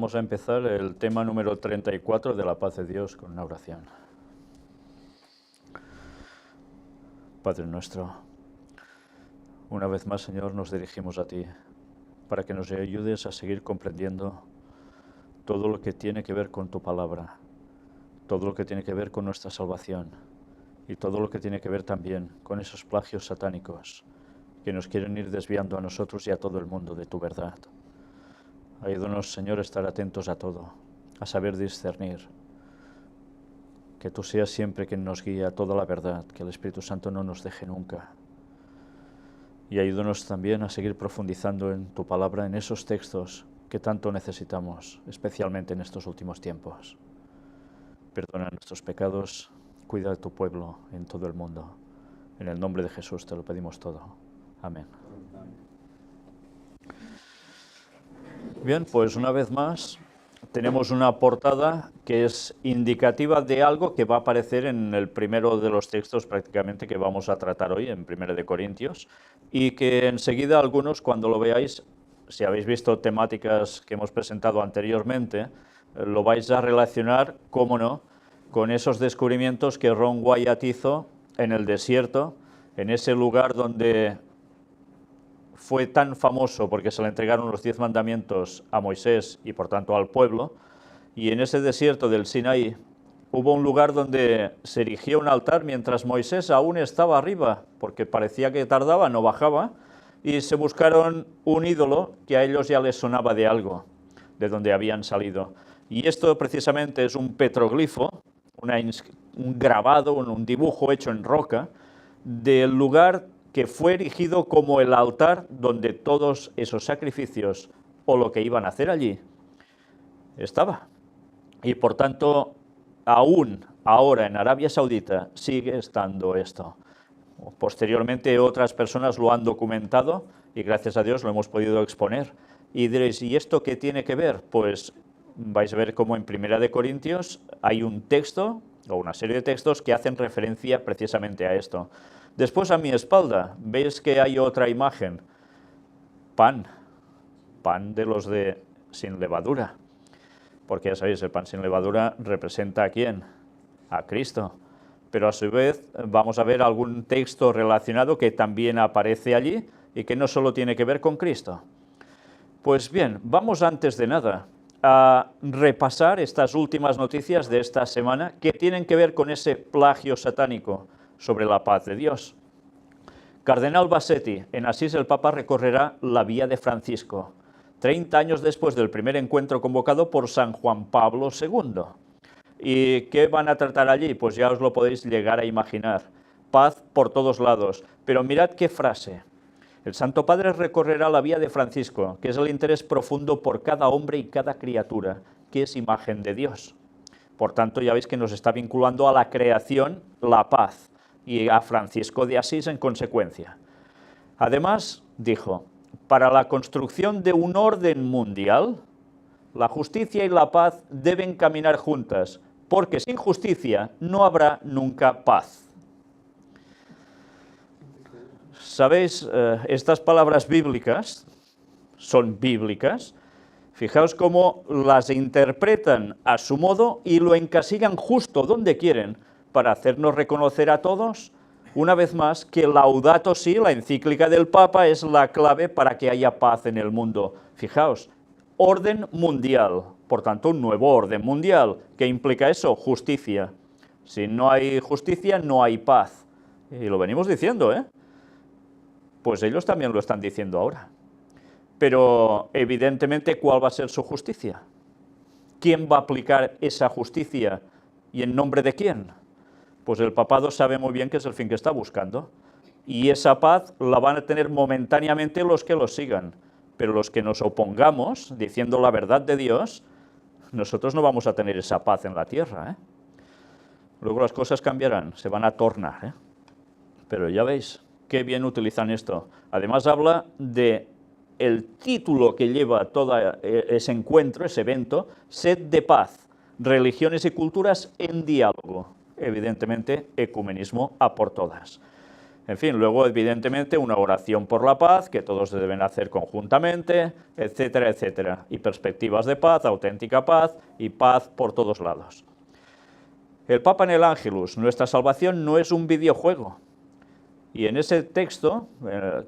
Vamos a empezar el tema número 34 de la paz de Dios con una oración. Padre nuestro, una vez más, Señor, nos dirigimos a ti para que nos ayudes a seguir comprendiendo todo lo que tiene que ver con tu palabra, todo lo que tiene que ver con nuestra salvación y todo lo que tiene que ver también con esos plagios satánicos que nos quieren ir desviando a nosotros y a todo el mundo de tu verdad. Ayúdanos, Señor, a estar atentos a todo, a saber discernir, que tú seas siempre quien nos guía a toda la verdad, que el Espíritu Santo no nos deje nunca. Y ayúdanos también a seguir profundizando en tu palabra, en esos textos que tanto necesitamos, especialmente en estos últimos tiempos. Perdona nuestros pecados, cuida de tu pueblo en todo el mundo. En el nombre de Jesús te lo pedimos todo. Amén. Bien, pues una vez más tenemos una portada que es indicativa de algo que va a aparecer en el primero de los textos prácticamente que vamos a tratar hoy, en 1 de Corintios, y que enseguida algunos, cuando lo veáis, si habéis visto temáticas que hemos presentado anteriormente, lo vais a relacionar, cómo no, con esos descubrimientos que Ron Wyatt hizo en el desierto, en ese lugar donde fue tan famoso porque se le entregaron los 10 mandamientos a Moisés y por tanto al pueblo, y en ese desierto del Sinaí hubo un lugar donde se erigió un altar mientras Moisés aún estaba arriba, porque parecía que tardaba, no bajaba, y se buscaron un ídolo que a ellos ya les sonaba de algo, de donde habían salido. Y esto precisamente es un petroglifo, un grabado, un dibujo hecho en roca, del lugar que fue erigido como el altar donde todos esos sacrificios o lo que iban a hacer allí estaba. Y por tanto, aún ahora en Arabia Saudita sigue estando esto. Posteriormente otras personas lo han documentado y gracias a Dios lo hemos podido exponer. Y diréis, ¿y esto qué tiene que ver? Pues vais a ver cómo en 1 de Corintios hay un texto o una serie de textos que hacen referencia precisamente a esto. Después a mi espalda veis que hay otra imagen, pan de los de sin levadura, porque ya sabéis, el pan sin levadura representa ¿a quién? A Cristo, pero a su vez vamos a ver algún texto relacionado que también aparece allí y que no solo tiene que ver con Cristo. Pues bien, vamos antes de nada a repasar estas últimas noticias de esta semana que tienen que ver con ese plagio satánico sobre la paz de Dios. Cardenal Bassetti, en Asís el Papa recorrerá la vía de Francisco, 30 años después del primer encuentro convocado por San Juan Pablo II. ¿Y qué van a tratar allí? Pues ya os lo podéis llegar a imaginar. Paz por todos lados. Pero mirad qué frase. El Santo Padre recorrerá la vía de Francisco, que es el interés profundo por cada hombre y cada criatura, que es imagen de Dios. Por tanto, ya veis que nos está vinculando a la creación, la paz, y a Francisco de Asís en consecuencia. Además, dijo, para la construcción de un orden mundial, la justicia y la paz deben caminar juntas, porque sin justicia no habrá nunca paz. ¿Sabéis? Estas palabras bíblicas son bíblicas. Fijaos cómo las interpretan a su modo y lo encasillan justo donde quieren para hacernos reconocer a todos, una vez más, que Laudato Si, la encíclica del Papa, es la clave para que haya paz en el mundo. Fijaos, orden mundial, por tanto un nuevo orden mundial. ¿Qué implica eso? Justicia. Si no hay justicia, no hay paz. Y lo venimos diciendo, ¿eh? Pues ellos también lo están diciendo ahora. Pero, evidentemente, ¿cuál va a ser su justicia? ¿Quién va a aplicar esa justicia? ¿Y en nombre de quién? Pues el papado sabe muy bien que es el fin que está buscando. Y esa paz la van a tener momentáneamente los que lo sigan. Pero los que nos opongamos, diciendo la verdad de Dios, nosotros no vamos a tener esa paz en la tierra, ¿eh? Luego las cosas cambiarán, se van a tornar, ¿eh? Pero ya veis, qué bien utilizan esto. Además habla de el título que lleva todo ese encuentro, ese evento, Sed de paz, religiones y culturas en diálogo. Evidentemente, ecumenismo a por todas. En fin, luego evidentemente una oración por la paz que todos deben hacer conjuntamente, etcétera, etcétera. Y perspectivas de paz, auténtica paz y paz por todos lados. El Papa en el Ángelus, nuestra salvación no es un videojuego. Y en ese texto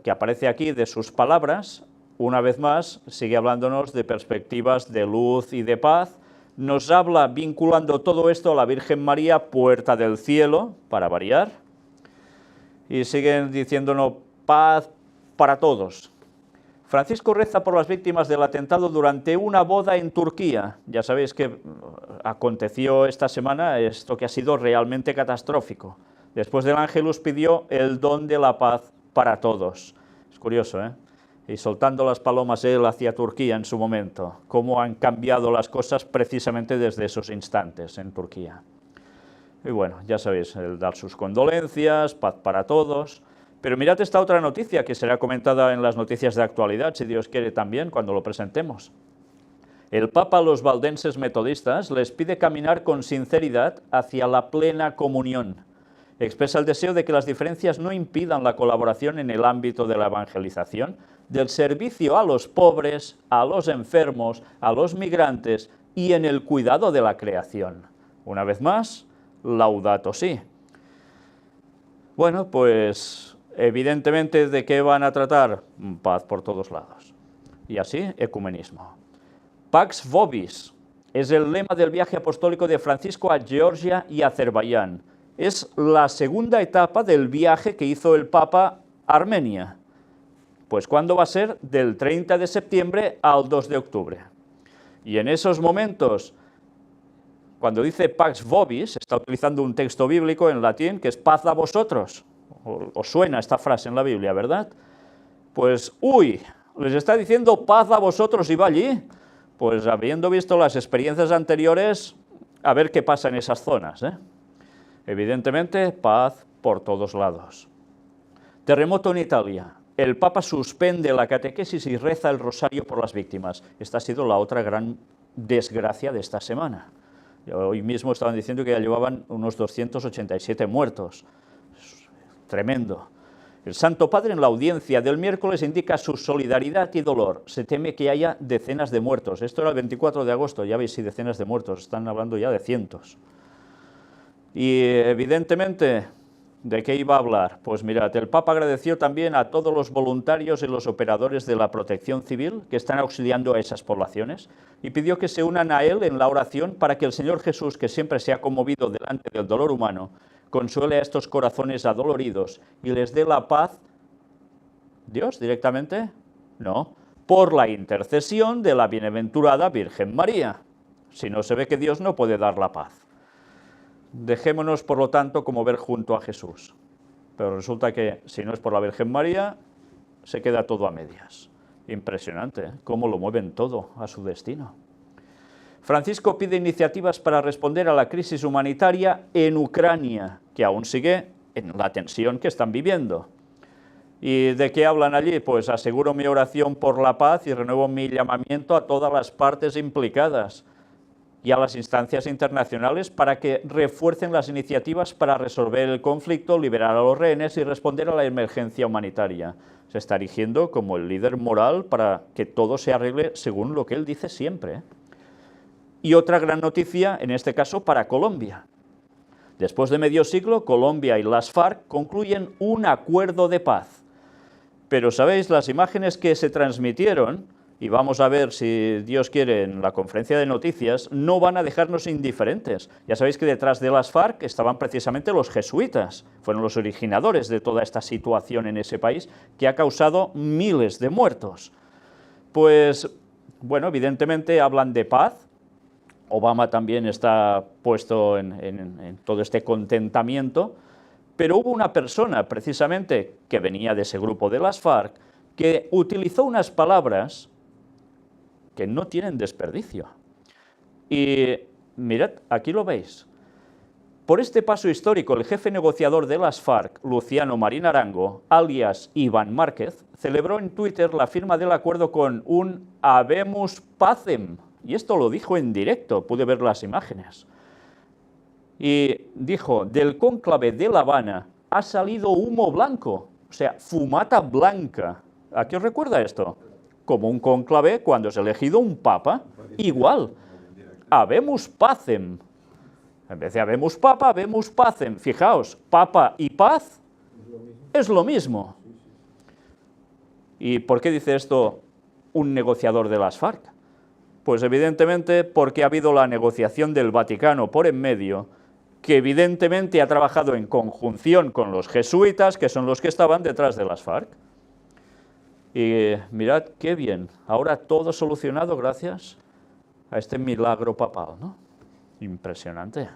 que aparece aquí de sus palabras, una vez más sigue hablándonos de perspectivas de luz y de paz. Nos habla vinculando todo esto a la Virgen María, puerta del cielo, para variar. Y siguen diciéndonos paz para todos. Francisco reza por las víctimas del atentado durante una boda en Turquía. Ya sabéis que aconteció esta semana esto que ha sido realmente catastrófico. Después del Ángelus pidió el don de la paz para todos. Es curioso, ¿eh? Y soltando las palomas él hacia Turquía en su momento. Cómo han cambiado las cosas precisamente desde esos instantes en Turquía. Y bueno, ya sabéis, el dar sus condolencias, paz para todos. Pero mirad esta otra noticia que será comentada en las noticias de actualidad, si Dios quiere también, cuando lo presentemos. El Papa a los valdenses metodistas les pide caminar con sinceridad hacia la plena comunión. Expresa el deseo de que las diferencias no impidan la colaboración en el ámbito de la evangelización, del servicio a los pobres, a los enfermos, a los migrantes y en el cuidado de la creación. Una vez más, Laudato Si. Bueno, pues evidentemente, ¿de qué van a tratar? Paz por todos lados. Y así, ecumenismo. Pax Vobis es el lema del viaje apostólico de Francisco a Georgia y Azerbaiyán. Es la segunda etapa del viaje que hizo el Papa a Armenia. Pues ¿cuándo va a ser? Del 30 de septiembre al 2 de octubre. Y en esos momentos, cuando dice Pax Vobis, está utilizando un texto bíblico en latín que es paz a vosotros. Os suena esta frase en la Biblia, ¿verdad? Pues, les está diciendo paz a vosotros y va allí. Pues habiendo visto las experiencias anteriores, a ver qué pasa en esas zonas, ¿eh? Evidentemente, paz por todos lados. Terremoto en Italia. El Papa suspende la catequesis y reza el rosario por las víctimas. Esta ha sido la otra gran desgracia de esta semana. Hoy mismo estaban diciendo que ya llevaban unos 287 muertos. Tremendo. El Santo Padre en la audiencia del miércoles indica su solidaridad y dolor. Se teme que haya decenas de muertos. Esto era el 24 de agosto, ya veis si decenas de muertos. Están hablando ya de cientos. Y evidentemente, ¿de qué iba a hablar? Pues mirad, el Papa agradeció también a todos los voluntarios y los operadores de la protección civil que están auxiliando a esas poblaciones y pidió que se unan a él en la oración para que el Señor Jesús, que siempre se ha conmovido delante del dolor humano, consuele a estos corazones adoloridos y les dé la paz. ¿Dios directamente? No, por la intercesión de la bienaventurada Virgen María. Si no, se ve que Dios no puede dar la paz. Dejémonos, por lo tanto, como ver junto a Jesús. Pero resulta que, si no es por la Virgen María, se queda todo a medias. Impresionante, ¿eh? Cómo lo mueven todo a su destino. Francisco pide iniciativas para responder a la crisis humanitaria en Ucrania, que aún sigue en la tensión que están viviendo. ¿Y de qué hablan allí? Pues aseguro mi oración por la paz y renuevo mi llamamiento a todas las partes implicadas y a las instancias internacionales para que refuercen las iniciativas para resolver el conflicto, liberar a los rehenes y responder a la emergencia humanitaria. Se está erigiendo como el líder moral para que todo se arregle según lo que él dice siempre, ¿eh? Y otra gran noticia, en este caso, para Colombia. Después de medio siglo, Colombia y las FARC concluyen un acuerdo de paz. Pero, ¿sabéis? Las imágenes que se transmitieron, y vamos a ver si Dios quiere en la conferencia de noticias, no van a dejarnos indiferentes. Ya sabéis que detrás de las FARC estaban precisamente los jesuitas, fueron los originadores de toda esta situación en ese país, que ha causado miles de muertos. Pues, bueno, evidentemente hablan de paz. Obama también está puesto en todo este contentamiento, pero hubo una persona, precisamente, que venía de ese grupo de las FARC, que utilizó unas palabras que no tienen desperdicio. Y mirad, aquí lo veis. Por este paso histórico, el jefe negociador de las FARC, Luciano Marín Arango, alias Iván Márquez, celebró en Twitter la firma del acuerdo con un Habemus Pacem. Y esto lo dijo en directo, pude ver las imágenes. Y dijo, del cónclave de La Habana, ha salido humo blanco, o sea, fumata blanca. ¿A qué os recuerda esto? Como un cónclave cuando es elegido un papa, igual. Habemus pacem. En vez de habemus papa, habemus pacem. Fijaos, papa y paz es lo mismo. ¿Y por qué dice esto un negociador de las FARC? Pues evidentemente porque ha habido la negociación del Vaticano por en medio, que evidentemente ha trabajado en conjunción con los jesuitas, que son los que estaban detrás de las FARC. Y mirad qué bien, ahora todo solucionado gracias a este milagro papal, ¿no? Impresionante.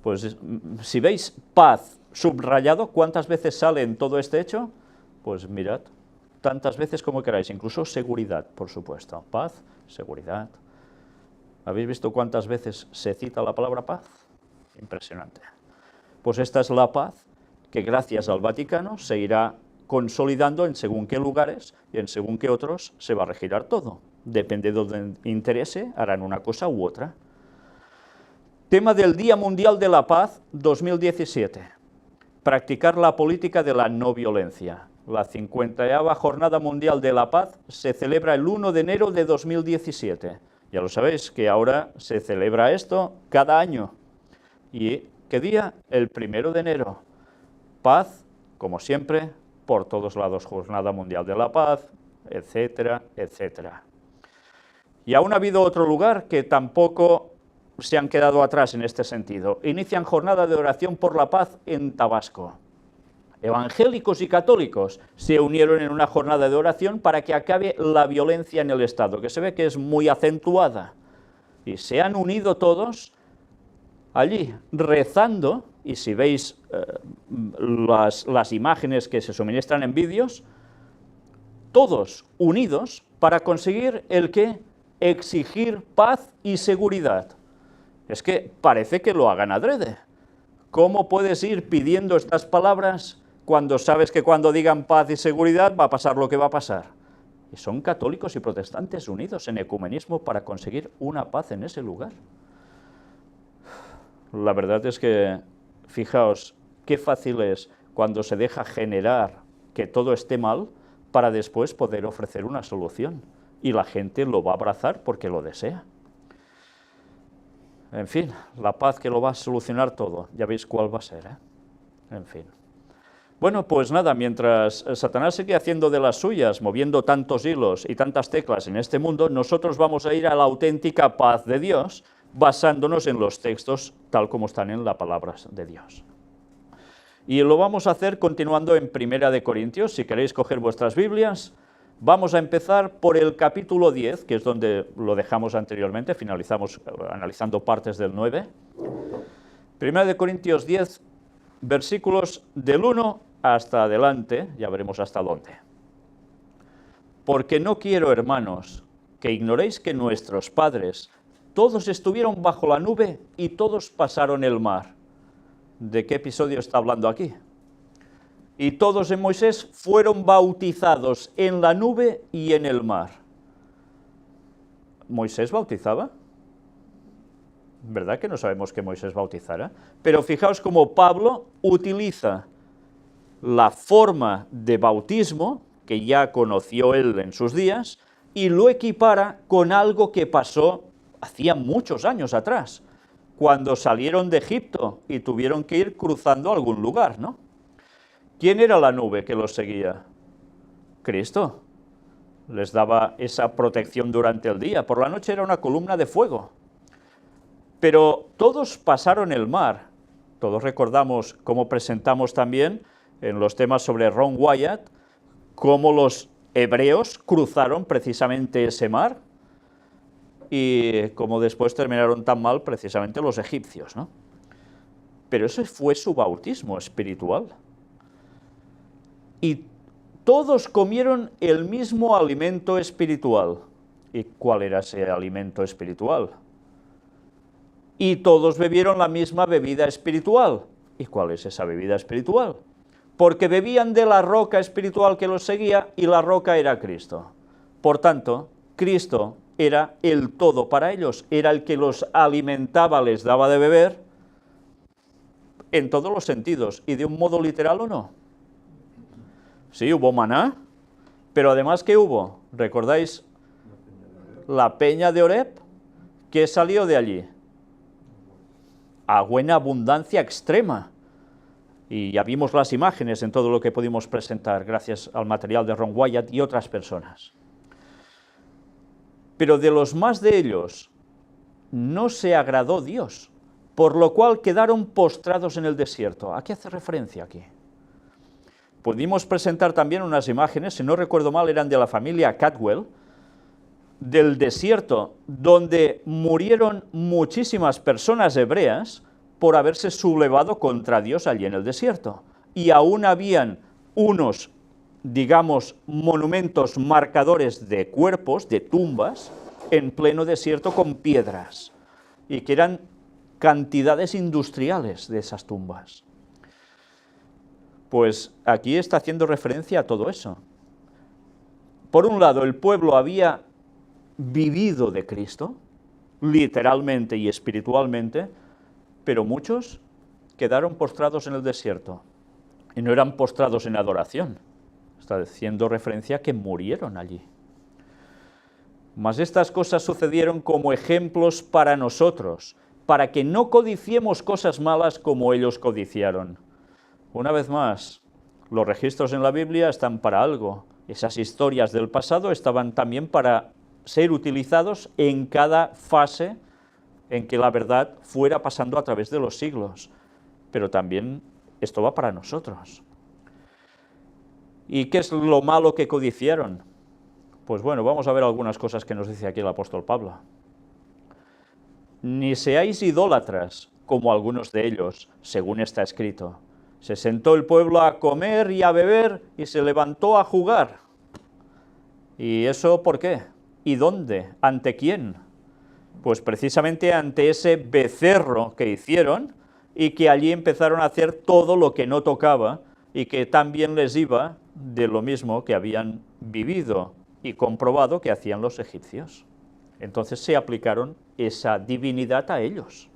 Pues si veis paz subrayado, ¿cuántas veces sale en todo este hecho? Pues mirad, tantas veces como queráis, incluso seguridad, por supuesto. Paz, seguridad. ¿Habéis visto cuántas veces se cita la palabra paz? Impresionante. Pues esta es la paz que gracias al Vaticano se irá consolidando en según qué lugares y en según qué otros se va a regirar todo. Depende de donde interese, harán una cosa u otra. Tema del Día Mundial de la Paz 2017. Practicar la política de la no violencia. La 50ª Jornada Mundial de la Paz se celebra el 1 de enero de 2017. Ya lo sabéis que ahora se celebra esto cada año. ¿Y qué día? El 1 de enero. Paz, como siempre, por todos lados, Jornada Mundial de la Paz, etcétera, etcétera. Y aún ha habido otro lugar que tampoco se han quedado atrás en este sentido. Inician jornada de oración por la paz en Tabasco. Evangélicos y católicos se unieron en una jornada de oración para que acabe la violencia en el Estado, que se ve que es muy acentuada. Y se han unido todos allí rezando, y si veis las imágenes que se suministran en vídeos, todos unidos para conseguir el que exigir paz y seguridad. Es que parece que lo hagan adrede. ¿Cómo puedes ir pidiendo estas palabras cuando sabes que cuando digan paz y seguridad va a pasar lo que va a pasar? Y son católicos y protestantes unidos en ecumenismo para conseguir una paz en ese lugar. La verdad es que, fijaos, qué fácil es cuando se deja generar que todo esté mal para después poder ofrecer una solución. Y la gente lo va a abrazar porque lo desea. En fin, la paz que lo va a solucionar todo. Ya veis cuál va a ser, ¿eh? En fin. Bueno, pues nada, mientras Satanás sigue haciendo de las suyas, moviendo tantos hilos y tantas teclas en este mundo, nosotros vamos a ir a la auténtica paz de Dios, basándonos en los textos tal como están en la palabra de Dios. Y lo vamos a hacer continuando en 1 de Corintios. Si queréis coger vuestras Biblias, vamos a empezar por el capítulo 10, que es donde lo dejamos anteriormente, finalizamos analizando partes del 9. 1 de Corintios 10, versículos del 1 hasta adelante, ya veremos hasta dónde. Porque no quiero, hermanos, que ignoréis que nuestros padres todos estuvieron bajo la nube y todos pasaron el mar. ¿De qué episodio está hablando aquí? Y todos en Moisés fueron bautizados en la nube y en el mar. ¿Moisés bautizaba? ¿Verdad que no sabemos que Moisés bautizara? Pero fijaos cómo Pablo utiliza la forma de bautismo que ya conoció él en sus días y lo equipara con algo que pasó hacía muchos años atrás, cuando salieron de Egipto y tuvieron que ir cruzando algún lugar, ¿no? ¿Quién era la nube que los seguía? Cristo. Les daba esa protección durante el día. Por la noche era una columna de fuego. Pero todos pasaron el mar. Todos recordamos cómo presentamos también en los temas sobre Ron Wyatt, cómo los hebreos cruzaron precisamente ese mar y cómo después terminaron tan mal precisamente los egipcios, ¿no? Pero ese fue su bautismo espiritual. Y todos comieron el mismo alimento espiritual. ¿Y cuál era ese alimento espiritual? Y todos bebieron la misma bebida espiritual. ¿Y cuál es esa bebida espiritual? Porque bebían de la roca espiritual que los seguía y la roca era Cristo. Por tanto, Cristo era el todo para ellos, era el que los alimentaba, les daba de beber, en todos los sentidos, y de un modo literal o no. Sí, hubo maná, pero además, ¿qué hubo? ¿Recordáis la peña de Oreb? ¿Qué salió de allí? Agua en abundancia extrema. Y ya vimos las imágenes en todo lo que pudimos presentar, gracias al material de Ron Wyatt y otras personas. Pero de los más de ellos no se agradó Dios, por lo cual quedaron postrados en el desierto. ¿A qué hace referencia aquí? Pudimos presentar también unas imágenes, si no recuerdo mal, eran de la familia Cadwell, del desierto, donde murieron muchísimas personas hebreas por haberse sublevado contra Dios allí en el desierto. Y aún habían unos, digamos, monumentos marcadores de cuerpos, de tumbas, en pleno desierto con piedras, y que eran cantidades industriales de esas tumbas. Pues aquí está haciendo referencia a todo eso. Por un lado, el pueblo había vivido de Cristo, literalmente y espiritualmente, pero muchos quedaron postrados en el desierto, y no eran postrados en adoración, está haciendo referencia a que murieron allí. Mas estas cosas sucedieron como ejemplos para nosotros, para que no codiciemos cosas malas como ellos codiciaron. Una vez más, los registros en la Biblia están para algo. Esas historias del pasado estaban también para ser utilizados en cada fase en que la verdad fuera pasando a través de los siglos. Pero también esto va para nosotros. ¿Y qué es lo malo que codiciaron? Pues bueno, vamos a ver algunas cosas que nos dice aquí el apóstol Pablo. Ni seáis idólatras, como algunos de ellos, según está escrito. Se sentó el pueblo a comer y a beber y se levantó a jugar. ¿Y eso por qué? ¿Y dónde? ¿Ante quién? Pues precisamente ante ese becerro que hicieron y que allí empezaron a hacer todo lo que no tocaba y que también les iba de lo mismo que habían vivido y comprobado que hacían los egipcios. Entonces se aplicaron esa divinidad a ellos.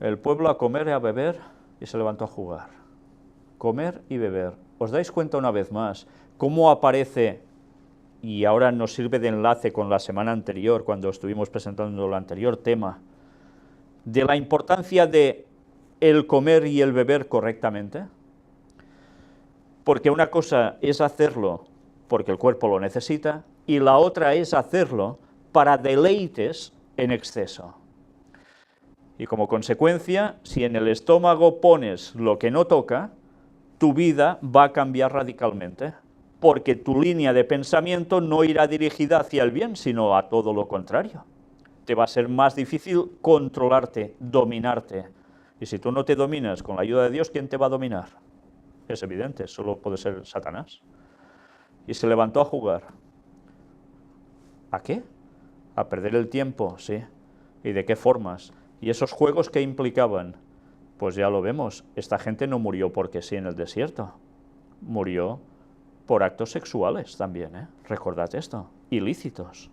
El pueblo a comer y a beber y se levantó a jugar. Comer y beber. ¿Os dais cuenta una vez más cómo aparece, y ahora nos sirve de enlace con la semana anterior, cuando estuvimos presentando el anterior tema, de la importancia de el comer y el beber correctamente? Porque una cosa es hacerlo porque el cuerpo lo necesita, y la otra es hacerlo para deleites en exceso. Y como consecuencia, si en el estómago pones lo que no toca, tu vida va a cambiar radicalmente, porque tu línea de pensamiento no irá dirigida hacia el bien, sino a todo lo contrario. Te va a ser más difícil controlarte, dominarte. Y si tú no te dominas con la ayuda de Dios, ¿quién te va a dominar? Es evidente, solo puede ser Satanás. Y se levantó a jugar. ¿A qué? A perder el tiempo, sí. ¿Y de qué formas? ¿Y esos juegos qué implicaban? Pues ya lo vemos, esta gente no murió porque sí en el desierto. Murió por actos sexuales también, ¿eh? Recordad esto, ilícitos.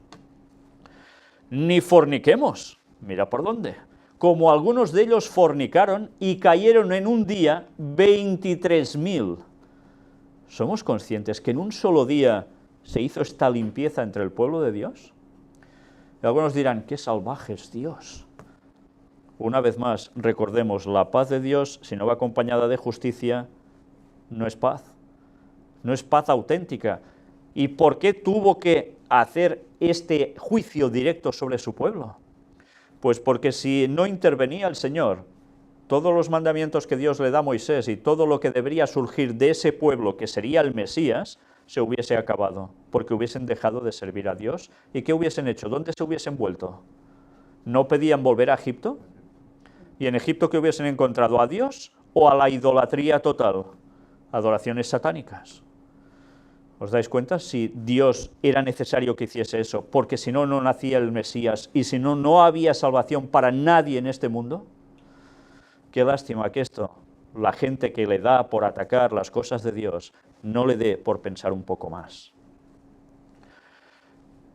Ni forniquemos, mira por dónde. Como algunos de ellos fornicaron y cayeron en un día 23.000. ¿Somos conscientes que en un solo día se hizo esta limpieza entre el pueblo de Dios? Y algunos dirán, qué salvajes, Dios. Una vez más, recordemos, la paz de Dios, si no va acompañada de justicia, no es paz. No es paz auténtica. ¿Y por qué tuvo que hacer este juicio directo sobre su pueblo? Pues porque si no intervenía el Señor, todos los mandamientos que Dios le da a Moisés y todo lo que debería surgir de ese pueblo, que sería el Mesías, se hubiese acabado, porque hubiesen dejado de servir a Dios. ¿Y qué hubiesen hecho? ¿Dónde se hubiesen vuelto? ¿No pedían volver a Egipto? ¿Y en Egipto qué hubiesen encontrado? ¿A Dios o a la idolatría total? Adoraciones satánicas. ¿Os dais cuenta? Si Dios era necesario que hiciese eso, porque si no, no nacía el Mesías, y si no, no había salvación para nadie en este mundo. Qué lástima que esto, la gente que le da por atacar las cosas de Dios, no le dé por pensar un poco más.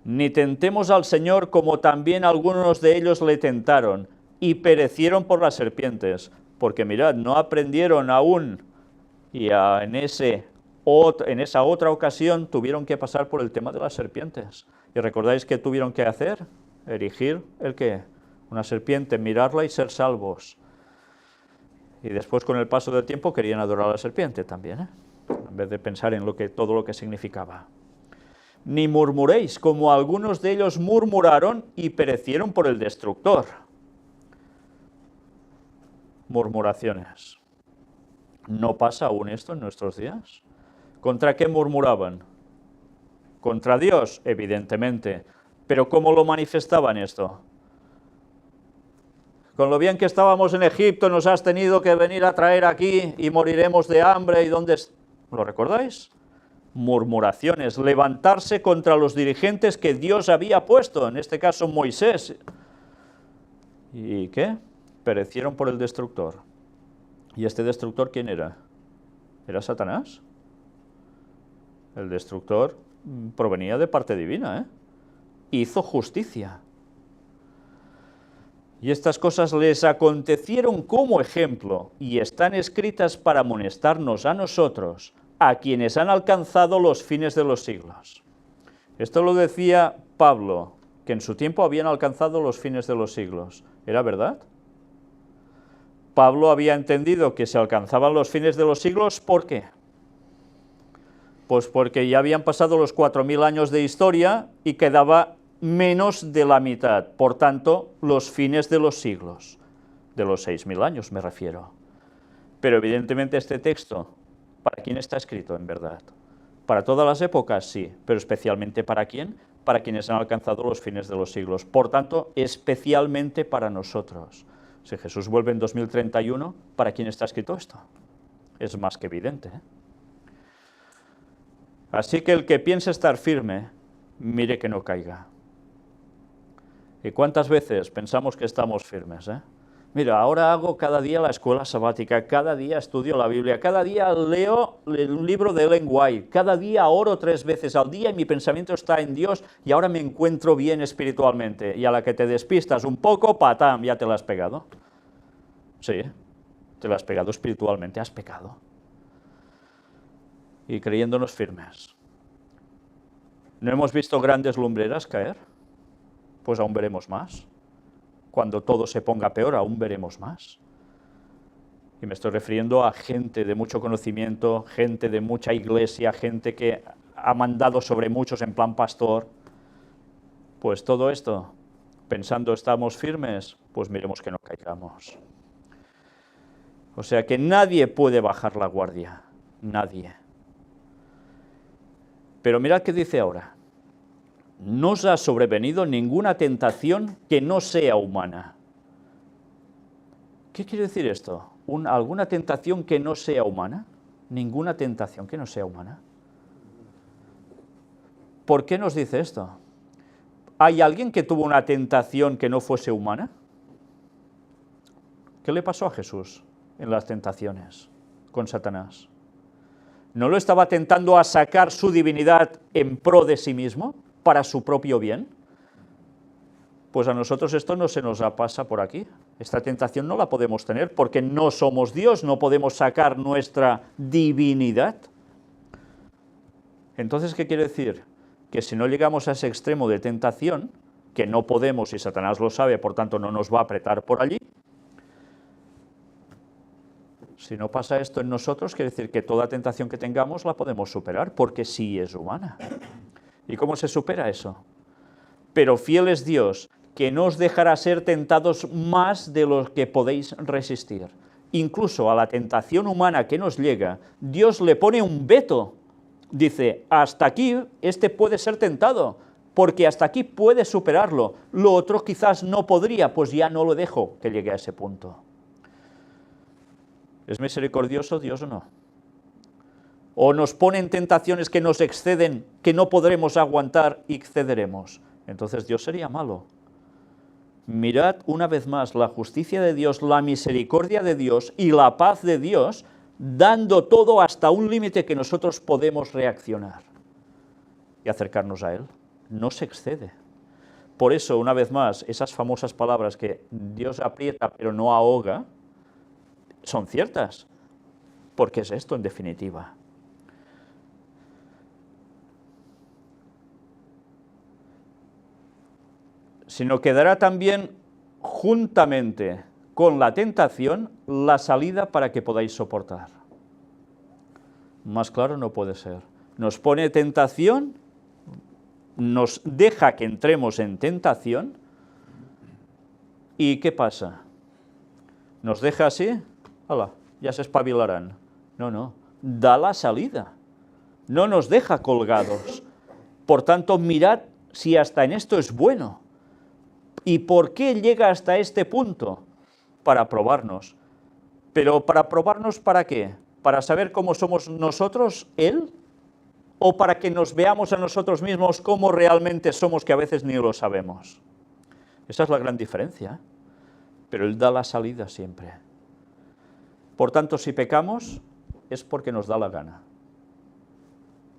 Ni tentemos al Señor como también algunos de ellos le tentaron, y perecieron por las serpientes, porque mirad, no aprendieron aún, y en esa otra ocasión tuvieron que pasar por el tema de las serpientes. ¿Y recordáis qué tuvieron que hacer? Erigir, ¿el qué? Una serpiente, mirarla y ser salvos. Y después, con el paso del tiempo, querían adorar a la serpiente también, en vez de pensar en todo lo que significaba. Ni murmuréis, como algunos de ellos murmuraron y perecieron por el destructor. Murmuraciones. ¿No pasa aún esto en nuestros días? ¿Contra qué murmuraban? ¿Contra Dios? Evidentemente. ¿Pero cómo lo manifestaban esto? Con lo bien que estábamos en Egipto, nos has tenido que venir a traer aquí y moriremos de hambre. ¿Y dónde? ¿Lo recordáis? Murmuraciones, levantarse contra los dirigentes que Dios había puesto, en este caso Moisés. ¿Y qué? Perecieron por el destructor. ¿Y este destructor quién era? ¿Era Satanás? El destructor provenía de parte divina, Hizo justicia. Y estas cosas les acontecieron como ejemplo, y están escritas para amonestarnos a nosotros, a quienes han alcanzado los fines de los siglos. Esto lo decía Pablo, que en su tiempo habían alcanzado los fines de los siglos. ¿Era verdad? Pablo había entendido que se alcanzaban los fines de los siglos, ¿por qué? Pues porque ya habían pasado los 4000 años de historia y quedaba menos de la mitad, por tanto, los fines de los siglos, de los 6000 años me refiero. Pero evidentemente este texto, ¿para quién está escrito en verdad? ¿Para todas las épocas? Sí, pero especialmente ¿para quién? Para quienes han alcanzado los fines de los siglos. Por tanto, especialmente para nosotros. Si Jesús vuelve en 2031, ¿para quién está escrito esto? Es más que evidente, Así que el que piense estar firme, mire que no caiga. ¿Y cuántas veces pensamos que estamos firmes, Mira, ahora hago cada día la escuela sabática, cada día estudio la Biblia, cada día leo un libro de Ellen White, cada día oro 3 veces al día y mi pensamiento está en Dios y ahora me encuentro bien espiritualmente. Y a la que te despistas un poco, ¡patam!, ya te la has pegado. Sí, te la has pegado espiritualmente, has pecado. Y creyéndonos firmes. ¿No hemos visto grandes lumbreras caer? Pues aún veremos más. Cuando todo se ponga peor, aún veremos más. Y me estoy refiriendo a gente de mucho conocimiento, gente de mucha iglesia, gente que ha mandado sobre muchos en plan pastor. Pues todo esto, pensando estamos firmes, pues miremos que no caigamos. O sea que nadie puede bajar la guardia, nadie. Pero mirad qué dice ahora. No os ha sobrevenido ninguna tentación que no sea humana. ¿Qué quiere decir esto? ¿Alguna tentación que no sea humana? Ninguna tentación que no sea humana. ¿Por qué nos dice esto? ¿Hay alguien que tuvo una tentación que no fuese humana? ¿Qué le pasó a Jesús en las tentaciones con Satanás? ¿No lo estaba tentando a sacar su divinidad en pro de sí mismo, para su propio bien? Pues a nosotros esto no se nos pasa por aquí. Esta tentación no la podemos tener porque no somos Dios, no podemos sacar nuestra divinidad. Entonces, ¿qué quiere decir? Que si no llegamos a ese extremo de tentación, que no podemos y Satanás lo sabe, por tanto no nos va a apretar por allí, si no pasa esto en nosotros, quiere decir que toda tentación que tengamos la podemos superar, porque sí es humana. ¿Y cómo se supera eso? Pero fiel es Dios, que no os dejará ser tentados más de lo que podéis resistir. Incluso a la tentación humana que nos llega, Dios le pone un veto. Dice, hasta aquí este puede ser tentado, porque hasta aquí puede superarlo. Lo otro quizás no podría, pues ya no lo dejo que llegue a ese punto. ¿Es misericordioso Dios o no? ¿O nos ponen tentaciones que nos exceden, que no podremos aguantar y cederemos? Entonces Dios sería malo. Mirad una vez más la justicia de Dios, la misericordia de Dios y la paz de Dios, dando todo hasta un límite que nosotros podemos reaccionar y acercarnos a Él. No se excede. por eso, una vez más, esas famosas palabras que Dios aprieta pero no ahoga, son ciertas, porque es esto en definitiva. Sino que dará también juntamente con la tentación la salida para que podáis soportar. Más claro no puede ser. Nos pone tentación, nos deja que entremos en tentación, ¿y qué pasa? ¿Nos deja así? ¡Hala! Ya se espabilarán. No, no, da la salida. No nos deja colgados. Por tanto, mirad si hasta en esto es bueno. ¿Y por qué llega hasta este punto? Para probarnos. ¿Pero para probarnos para qué? ¿Para saber cómo somos nosotros, Él? ¿O para que nos veamos a nosotros mismos cómo realmente somos, que a veces ni lo sabemos? Esa es la gran diferencia. Pero Él da la salida siempre. Por tanto, si pecamos, es porque nos da la gana.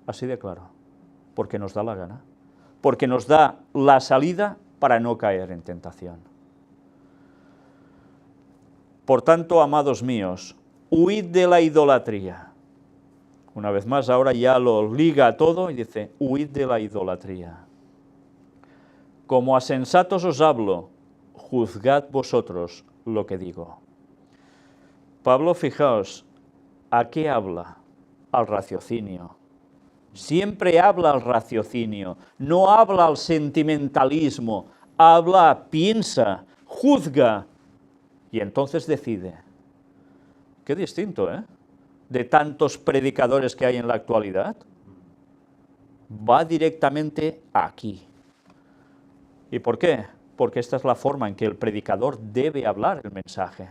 Así de claro. Porque nos da la gana. Porque nos da la salida para no caer en tentación. Por tanto, amados míos, huid de la idolatría. Una vez más, ahora ya lo liga todo y dice, huid de la idolatría. Como a sensatos os hablo, juzgad vosotros lo que digo. Pablo, fijaos, ¿a qué habla? Al raciocinio. Siempre habla al raciocinio, no habla al sentimentalismo, habla, piensa, juzga y entonces decide. Qué distinto, ¿eh? De tantos predicadores que hay en la actualidad. Va directamente aquí. ¿Y por qué? Porque esta es la forma en que el predicador debe hablar el mensaje.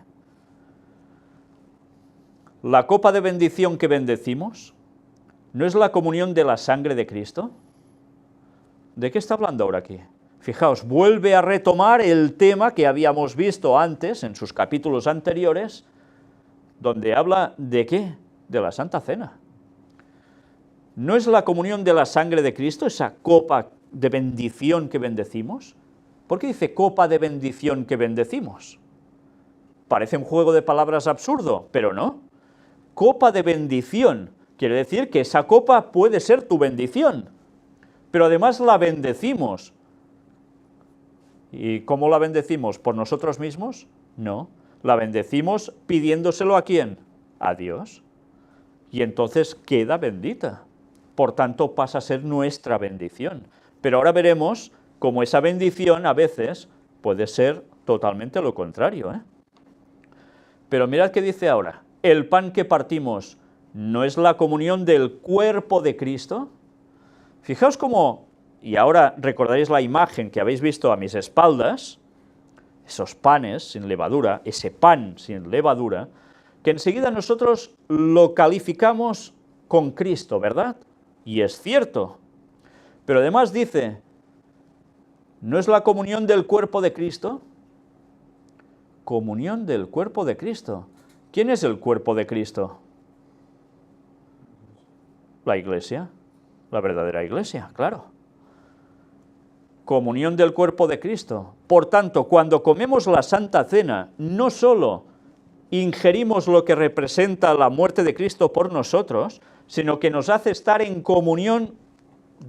La copa de bendición que bendecimos, ¿no es la comunión de la sangre de Cristo? ¿De qué está hablando ahora aquí? Fijaos, vuelve a retomar el tema que habíamos visto antes, en sus capítulos anteriores, donde habla ¿de qué? De la Santa Cena. ¿No es la comunión de la sangre de Cristo esa copa de bendición que bendecimos? ¿Por qué dice copa de bendición que bendecimos? Parece un juego de palabras absurdo, pero no. Copa de bendición quiere decir que esa copa puede ser tu bendición, pero además la bendecimos. ¿Y cómo la bendecimos? ¿Por nosotros mismos? No, la bendecimos pidiéndoselo ¿a quién? A Dios. Y entonces queda bendita. Por tanto, pasa a ser nuestra bendición. Pero ahora veremos cómo esa bendición a veces puede ser totalmente lo contrario, ¿eh? Pero mirad qué dice ahora. El pan que partimos, ¿no es la comunión del cuerpo de Cristo? Fijaos cómo, y ahora recordaréis la imagen que habéis visto a mis espaldas, esos panes sin levadura, ese pan sin levadura, que enseguida nosotros lo calificamos con Cristo, ¿verdad? Y es cierto. Pero además dice, ¿no es la comunión del cuerpo de Cristo? Comunión del cuerpo de Cristo. ¿Quién es el cuerpo de Cristo? La Iglesia, la verdadera Iglesia, claro. Comunión del cuerpo de Cristo. Por tanto, cuando comemos la Santa Cena, no solo ingerimos lo que representa la muerte de Cristo por nosotros, sino que nos hace estar en comunión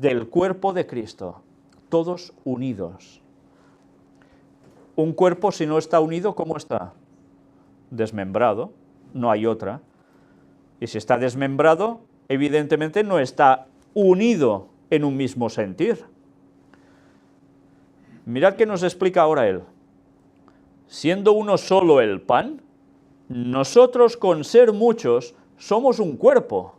del cuerpo de Cristo, todos unidos. Un cuerpo, si no está unido, ¿cómo está? Desmembrado, no hay otra. Y si está desmembrado, evidentemente no está unido en un mismo sentir. Mirad qué nos explica ahora él. Siendo uno solo el pan, nosotros con ser muchos somos un cuerpo.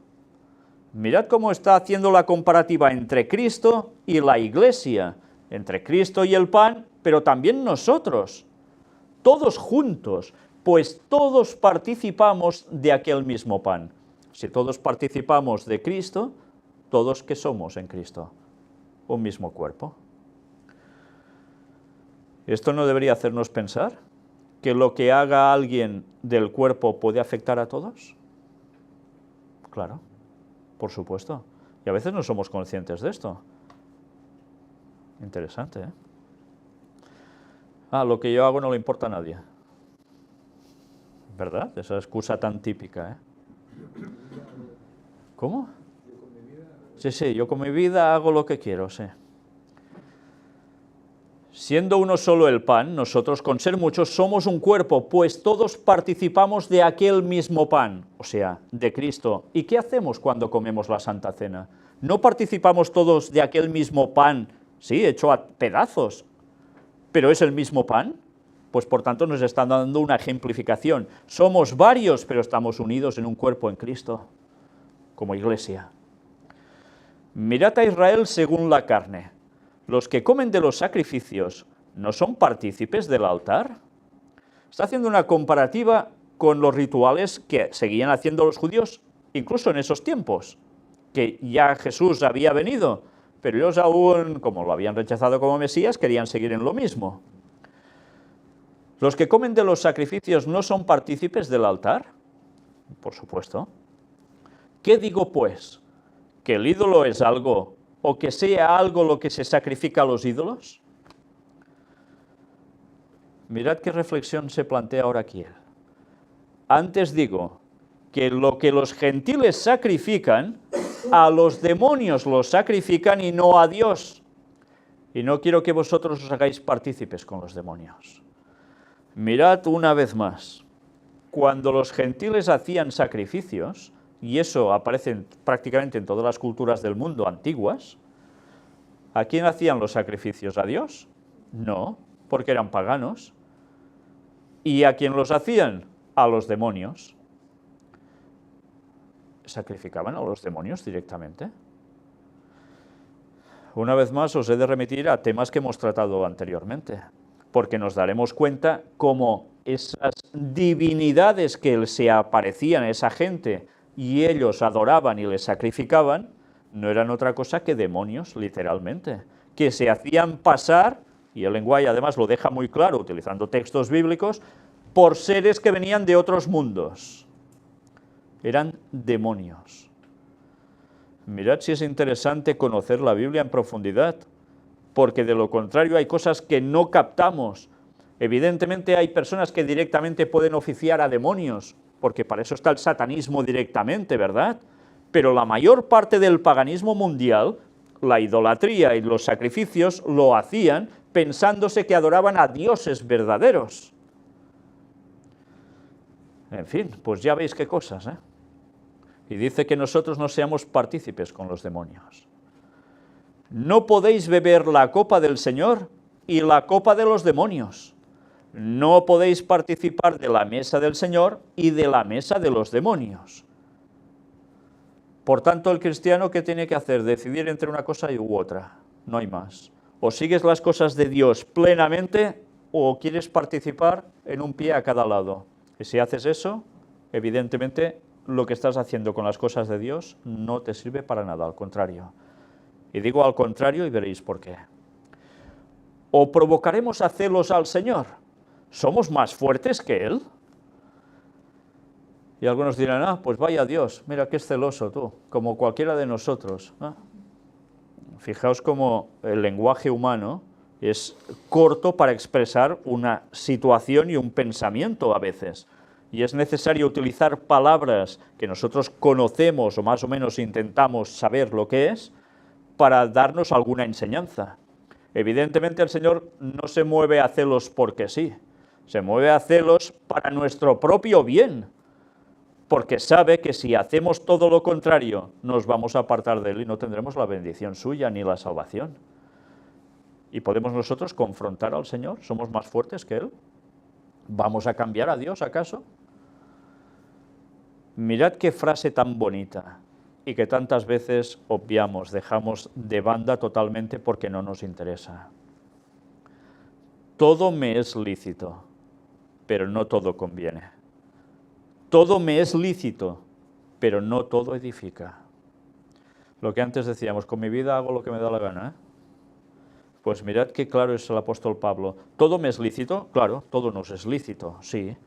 Mirad cómo está haciendo la comparativa entre Cristo y la Iglesia, entre Cristo y el pan, pero también nosotros, todos juntos, pues todos participamos de aquel mismo pan. Si todos participamos de Cristo, todos que somos en Cristo, un mismo cuerpo. ¿Esto no debería hacernos pensar que lo que haga alguien del cuerpo puede afectar a todos? Claro, por supuesto. Y a veces no somos conscientes de esto. Interesante, ¿eh? Lo que yo hago no le importa a nadie. ¿Verdad? Esa excusa tan típica, ¿eh? ¿Cómo? Sí, yo con mi vida hago lo que quiero, sí. Siendo uno solo el pan, nosotros con ser muchos somos un cuerpo, pues todos participamos de aquel mismo pan, o sea, de Cristo. ¿Y qué hacemos cuando comemos la Santa Cena? ¿No participamos todos de aquel mismo pan, sí, hecho a pedazos, pero es el mismo pan? Pues por tanto nos están dando una ejemplificación. Somos varios, pero estamos unidos en un cuerpo en Cristo, como iglesia. Mirad a Israel según la carne. Los que comen de los sacrificios, ¿no son partícipes del altar? Está haciendo una comparativa con los rituales que seguían haciendo los judíos, incluso en esos tiempos, que ya Jesús había venido, pero ellos aún, como lo habían rechazado como Mesías, querían seguir en lo mismo. ¿Los que comen de los sacrificios no son partícipes del altar? Por supuesto. ¿Qué digo pues? ¿Que el ídolo es algo, o que sea algo lo que se sacrifica a los ídolos? Mirad qué reflexión se plantea ahora aquí. Antes digo que lo que los gentiles sacrifican, a los demonios los sacrifican y no a Dios. Y no quiero que vosotros os hagáis partícipes con los demonios. Mirad una vez más, cuando los gentiles hacían sacrificios, y eso aparece prácticamente en todas las culturas del mundo antiguas, ¿a quién hacían los sacrificios? ¿A Dios? No, porque eran paganos. ¿Y a quién los hacían? A los demonios. ¿Sacrificaban a los demonios directamente? Una vez más os he de remitir a temas que hemos tratado anteriormente, porque nos daremos cuenta cómo esas divinidades que se aparecían a esa gente y ellos adoraban y les sacrificaban, no eran otra cosa que demonios, literalmente, que se hacían pasar, y el lenguaje además lo deja muy claro utilizando textos bíblicos, por seres que venían de otros mundos. Eran demonios. Mirad si es interesante conocer la Biblia en profundidad, porque de lo contrario hay cosas que no captamos. Evidentemente hay personas que directamente pueden oficiar a demonios, porque para eso está el satanismo directamente, ¿verdad? Pero la mayor parte del paganismo mundial, la idolatría y los sacrificios, lo hacían pensándose que adoraban a dioses verdaderos. En fin, pues ya veis qué cosas, ¿eh? Y dice que nosotros no seamos partícipes con los demonios. No podéis beber la copa del Señor y la copa de los demonios. No podéis participar de la mesa del Señor y de la mesa de los demonios. Por tanto, el cristiano, ¿qué tiene que hacer? Decidir entre una cosa u otra. No hay más. O sigues las cosas de Dios plenamente o quieres participar en un pie a cada lado. Y si haces eso, evidentemente lo que estás haciendo con las cosas de Dios no te sirve para nada, al contrario. Y digo al contrario y veréis por qué. ¿O provocaremos a celos al Señor? ¿Somos más fuertes que Él? Y algunos dirán, pues vaya Dios, mira que es celoso tú, como cualquiera de nosotros. Fijaos cómo el lenguaje humano es corto para expresar una situación y un pensamiento a veces. Y es necesario utilizar palabras que nosotros conocemos o más o menos intentamos saber lo que es, para darnos alguna enseñanza. Evidentemente el Señor no se mueve a celos porque sí, se mueve a celos para nuestro propio bien, porque sabe que si hacemos todo lo contrario, nos vamos a apartar de Él y no tendremos la bendición suya ni la salvación. ¿Y podemos nosotros confrontar al Señor? ¿Somos más fuertes que Él? ¿Vamos a cambiar a Dios acaso? Mirad qué frase tan bonita, y que tantas veces obviamos, dejamos de banda totalmente porque no nos interesa. Todo me es lícito, pero no todo conviene. Todo me es lícito, pero no todo edifica. Lo que antes decíamos, con mi vida hago lo que me da la gana, ¿eh? Pues mirad qué claro es el apóstol Pablo. ¿Todo me es lícito? Claro, todo nos es lícito, sí.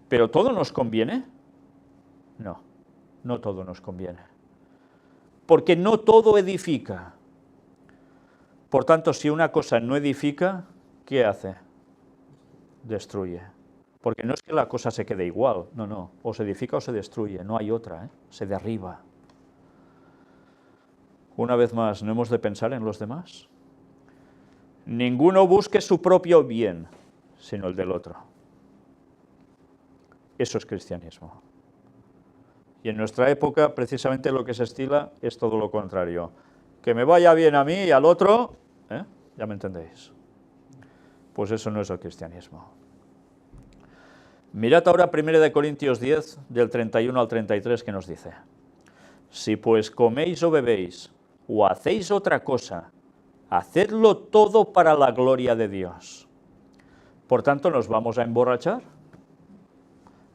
¿Pero todo nos conviene? No, no todo nos conviene. Porque no todo edifica. Por tanto, si una cosa no edifica, ¿qué hace? destruye. Porque no es que la cosa se quede igual, no, no, o se edifica o se destruye, no hay otra, se derriba. Una vez más, ¿no hemos de pensar en los demás? Ninguno busque su propio bien, sino el del otro. Eso es cristianismo. Y en nuestra época, precisamente lo que se estila es todo lo contrario. Que me vaya bien a mí y al otro, ya me entendéis. Pues eso no es el cristianismo. Mirad ahora 1 Corintios 10, del 31 al 33, que nos dice: si pues coméis o bebéis, o hacéis otra cosa, hacedlo todo para la gloria de Dios. Por tanto, ¿nos vamos a emborrachar?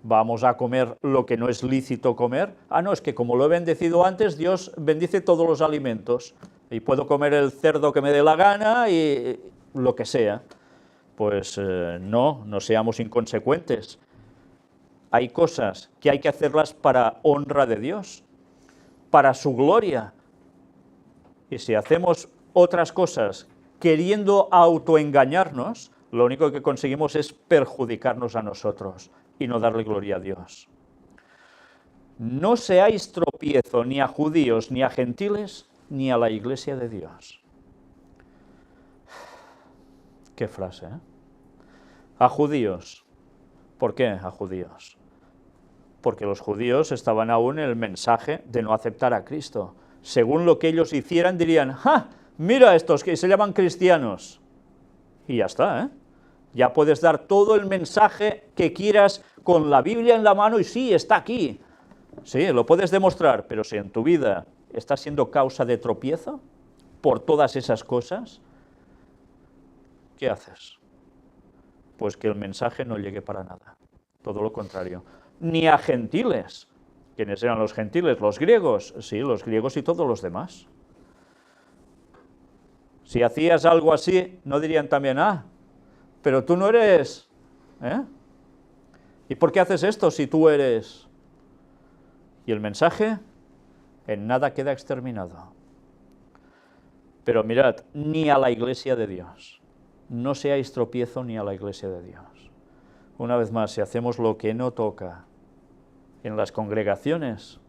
¿Vamos a comer lo que no es lícito comer? Ah, no, es que como lo he bendecido antes, Dios bendice todos los alimentos, y puedo comer el cerdo que me dé la gana y lo que sea. Pues no seamos inconsecuentes. Hay cosas que hay que hacerlas para honra de Dios, para su gloria. Y si hacemos otras cosas queriendo autoengañarnos, lo único que conseguimos es perjudicarnos a nosotros y no darle gloria a Dios. No seáis tropiezo ni a judíos, ni a gentiles, ni a la iglesia de Dios. Qué frase, ¿eh? A judíos. ¿Por qué a judíos? Porque los judíos estaban aún en el mensaje de no aceptar a Cristo. Según lo que ellos hicieran, dirían: ¡ja! Mira estos que se llaman cristianos. Y ya está, ¿eh? Ya puedes dar todo el mensaje que quieras con la Biblia en la mano y sí, está aquí. Sí, lo puedes demostrar, pero si en tu vida está siendo causa de tropiezo por todas esas cosas, ¿qué haces? Pues que el mensaje no llegue para nada. Todo lo contrario. Ni a gentiles. ¿Quiénes eran los gentiles? Los griegos. Sí, los griegos y todos los demás. Si hacías algo así, no dirían también: ah, pero tú no eres, ¿y por qué haces esto si tú eres? Y el mensaje en nada queda exterminado. Pero mirad, ni a la iglesia de Dios. No seáis tropiezo ni a la iglesia de Dios. Una vez más, si hacemos lo que no toca en las congregaciones,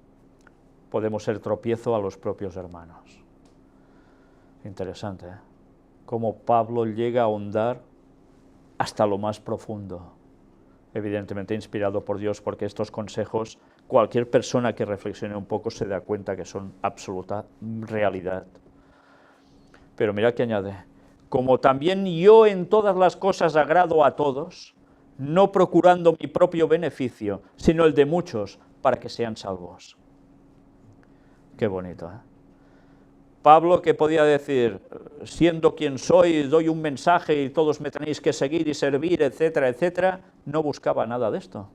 podemos ser tropiezo a los propios hermanos. Interesante, ¿eh? Cómo Pablo llega a ahondar hasta lo más profundo. Evidentemente inspirado por Dios, porque estos consejos, cualquier persona que reflexione un poco se da cuenta que son absoluta realidad. Pero mira que añade: como también yo en todas las cosas agrado a todos, no procurando mi propio beneficio, sino el de muchos, para que sean salvos. Qué bonito, ¿eh? Pablo, que podía decir: siendo quien soy, doy un mensaje y todos me tenéis que seguir y servir, etcétera, etcétera, no buscaba nada de esto.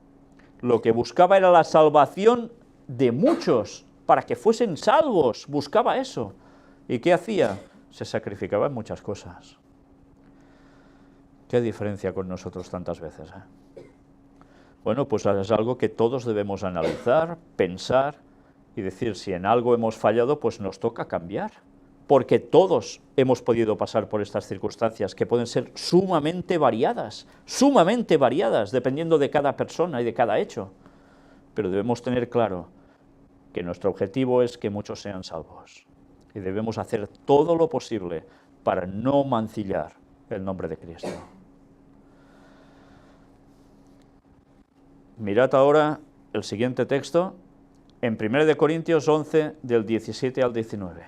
Lo que buscaba era la salvación de muchos, para que fuesen salvos, buscaba eso. ¿Y qué hacía? Se sacrificaba en muchas cosas. Qué diferencia con nosotros tantas veces, ¿eh? Bueno, pues es algo que todos debemos analizar, pensar y decir: si en algo hemos fallado, pues nos toca cambiar. Porque todos hemos podido pasar por estas circunstancias que pueden ser sumamente variadas, dependiendo de cada persona y de cada hecho. Pero debemos tener claro que nuestro objetivo es que muchos sean salvos. Y debemos hacer todo lo posible para no mancillar el nombre de Cristo. Mirad ahora el siguiente texto, en 1 Corintios 11, del 17 al 19.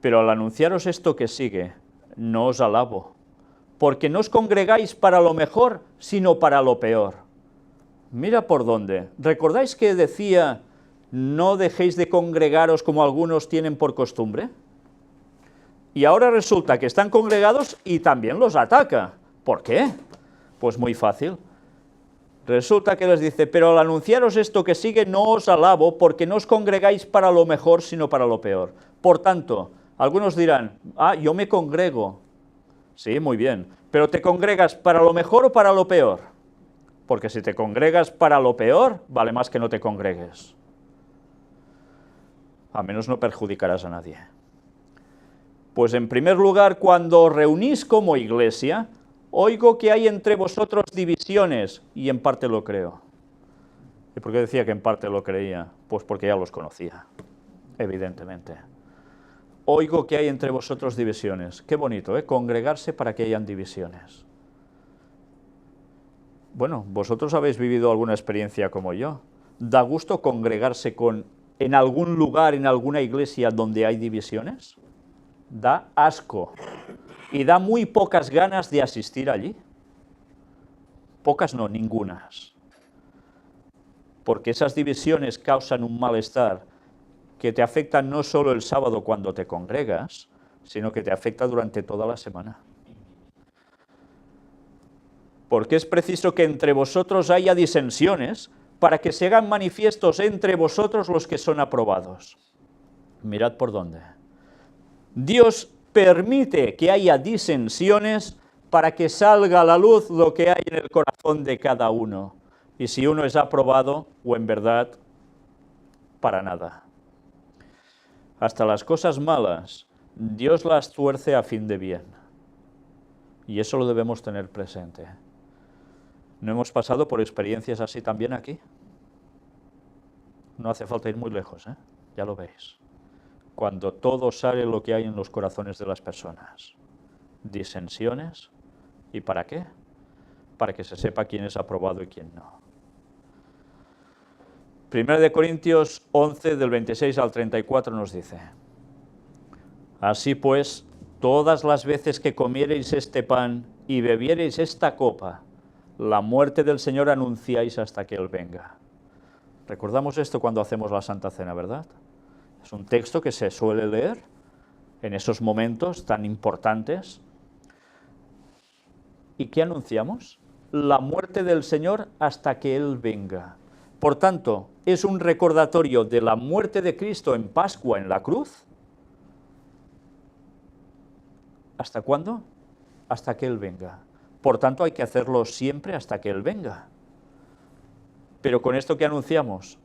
Pero al anunciaros esto que sigue, no os alabo, porque no os congregáis para lo mejor, sino para lo peor. Mira por dónde. ¿Recordáis que decía: no dejéis de congregaros como algunos tienen por costumbre? Y ahora resulta que están congregados y también los ataca. ¿Por qué? Pues muy fácil. Resulta que les dice: pero al anunciaros esto que sigue, no os alabo, porque no os congregáis para lo mejor, sino para lo peor. Por tanto, algunos dirán: ah, yo me congrego. Sí, muy bien. ¿Pero te congregas para lo mejor o para lo peor? Porque si te congregas para lo peor, vale más que no te congregues. A menos no perjudicarás a nadie. Pues en primer lugar, cuando os reunís como iglesia, Oigo que hay entre vosotros divisiones, y en parte lo creo. ¿Y por qué decía que en parte lo creía? Pues porque ya los conocía, evidentemente. Oigo que hay entre vosotros divisiones. Qué bonito, ¿eh? Congregarse para que hayan divisiones. Bueno, vosotros habéis vivido alguna experiencia como yo. ¿Da gusto congregarse en algún lugar, en alguna iglesia donde hay divisiones? Da asco. Y da muy pocas ganas de asistir allí. Pocas no, ningunas. Porque esas divisiones causan un malestar que te afecta no solo el sábado cuando te congregas, sino que te afecta durante toda la semana. Porque es preciso que entre vosotros haya disensiones para que se hagan manifiestos entre vosotros los que son aprobados. Mirad por dónde. Dios permite que haya disensiones para que salga a la luz lo que hay en el corazón de cada uno. Y si uno es aprobado o en verdad, para nada. Hasta las cosas malas, Dios las tuerce a fin de bien. Y eso lo debemos tener presente. ¿No hemos pasado por experiencias así también aquí? No hace falta ir muy lejos, ¿eh? Ya lo veis. Cuando todo sale lo que hay en los corazones de las personas. Disensiones. ¿Y para qué? Para que se sepa quién es aprobado y quién no. 1 Corintios 11, del 26 al 34 nos dice: Así pues, todas las veces que comiereis este pan y bebiereis esta copa, la muerte del Señor anunciáis hasta que Él venga. Recordamos esto cuando hacemos la Santa Cena, ¿verdad? Es un texto que se suele leer en esos momentos tan importantes. ¿Y qué anunciamos? La muerte del Señor hasta que Él venga. Por tanto, es un recordatorio de la muerte de Cristo en Pascua, en la cruz. ¿Hasta cuándo? Hasta que Él venga. Por tanto, hay que hacerlo siempre hasta que Él venga. Pero con esto que anunciamos,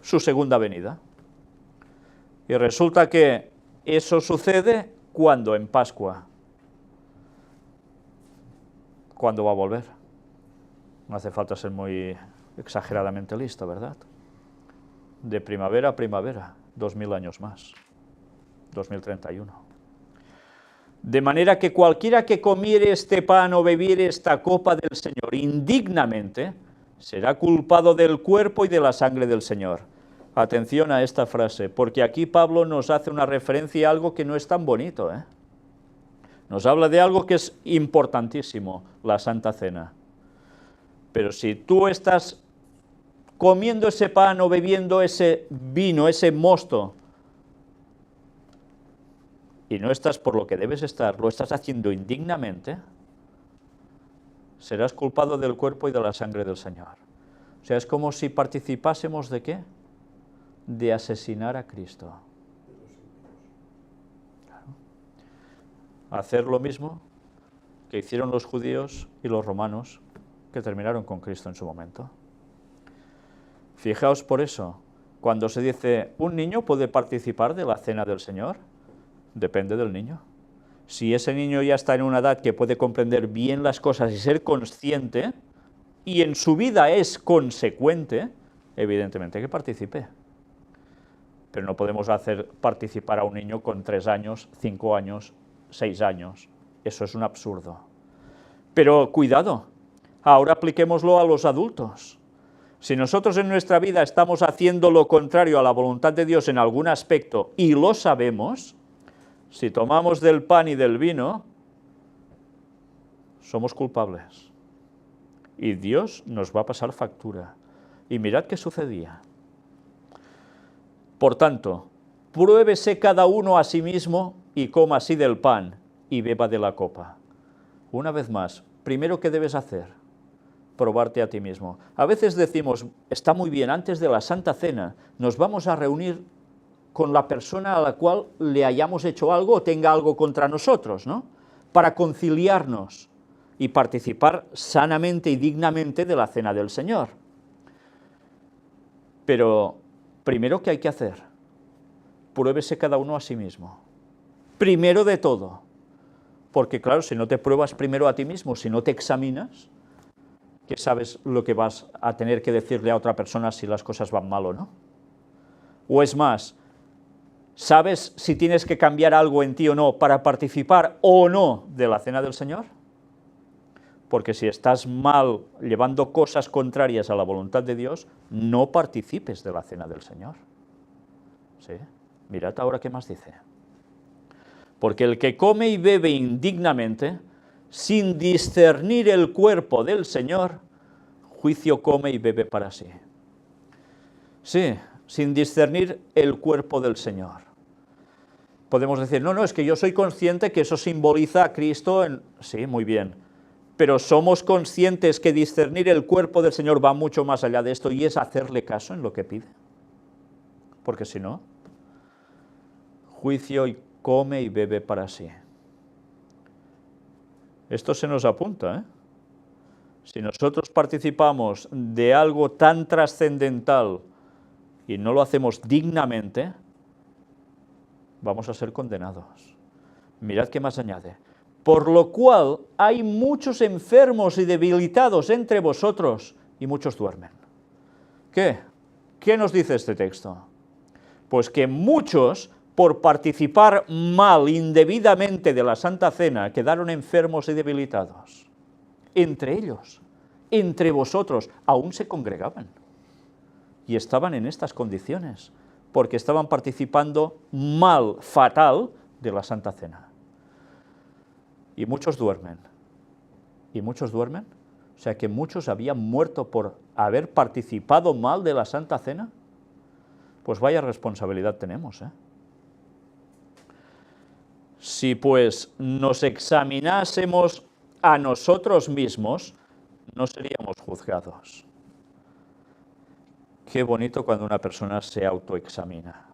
su segunda venida. Y resulta que eso sucede ¿cuándo? En Pascua. ¿Cuándo va a volver? No hace falta ser muy exageradamente listo, ¿verdad? De primavera a primavera, 2000 años más, 2031. De manera que cualquiera que comiere este pan o bebiere esta copa del Señor indignamente, será culpado del cuerpo y de la sangre del Señor. Atención a esta frase, porque aquí Pablo nos hace una referencia a algo que no es tan bonito, ¿eh? Nos habla de algo que es importantísimo, la Santa Cena. Pero si tú estás comiendo ese pan o bebiendo ese vino, ese mosto, y no estás por lo que debes estar, lo estás haciendo indignamente, serás culpado del cuerpo y de la sangre del Señor. O sea, es como si participásemos ¿de qué? De asesinar a Cristo. Claro. Hacer lo mismo que hicieron los judíos y los romanos, que terminaron con Cristo en su momento. Fijaos por eso, cuando se dice, ¿un niño puede participar de la cena del Señor? Depende del niño. Si ese niño ya está en una edad que puede comprender bien las cosas y ser consciente, y en su vida es consecuente, evidentemente que participe. Pero no podemos hacer participar a un niño con 3 años, 5 años, 6 años. Eso es un absurdo. Pero cuidado, ahora apliquémoslo a los adultos. Si nosotros en nuestra vida estamos haciendo lo contrario a la voluntad de Dios en algún aspecto y lo sabemos, si tomamos del pan y del vino, somos culpables. Y Dios nos va a pasar factura. Y mirad qué sucedía. Por tanto, pruébese cada uno a sí mismo y coma así del pan y beba de la copa. Una vez más, primero, ¿qué debes hacer? Probarte a ti mismo. A veces decimos, está muy bien, antes de la Santa Cena nos vamos a reunir con la persona a la cual le hayamos hecho algo o tenga algo contra nosotros, ¿no? Para conciliarnos y participar sanamente y dignamente de la cena del Señor. Pero, primero, ¿qué hay que hacer? Pruébese cada uno a sí mismo. Primero de todo, Porque claro, si no te pruebas primero a ti mismo, si no te examinas, ¿qué sabes lo que vas a tener que decirle a otra persona si las cosas van mal o no? O es más, ¿sabes si tienes que cambiar algo en ti o no para participar o no de la cena del Señor? Porque si estás mal llevando cosas contrarias a la voluntad de Dios, no participes de la cena del Señor. ¿Sí? Mirad ahora qué más dice. Porque el que come y bebe indignamente, sin discernir el cuerpo del Señor, juicio come y bebe para sí. Sí, sin discernir el cuerpo del Señor. Podemos decir, no, es que yo soy consciente que eso simboliza a Cristo. Sí, muy bien. Pero somos conscientes que discernir el cuerpo del Señor va mucho más allá de esto y es hacerle caso en lo que pide. Porque si no, juicio y come y bebe para sí. Esto se nos apunta, ¿eh? Si nosotros participamos de algo tan trascendental y no lo hacemos dignamente, vamos a ser condenados. Mirad qué más añade. Por lo cual hay muchos enfermos y debilitados entre vosotros y muchos duermen. ¿Qué? ¿Qué nos dice este texto? Pues que muchos, por participar mal, indebidamente de la Santa Cena, quedaron enfermos y debilitados. Entre ellos, entre vosotros, aún se congregaban. Y estaban en estas condiciones, porque estaban participando mal, fatal, de la Santa Cena. Y muchos duermen. ¿Y muchos duermen? O sea que muchos habían muerto por haber participado mal de la Santa Cena. Pues vaya responsabilidad tenemos, ¿eh? Si pues nos examinásemos a nosotros mismos, no seríamos juzgados. Qué bonito cuando una persona se autoexamina,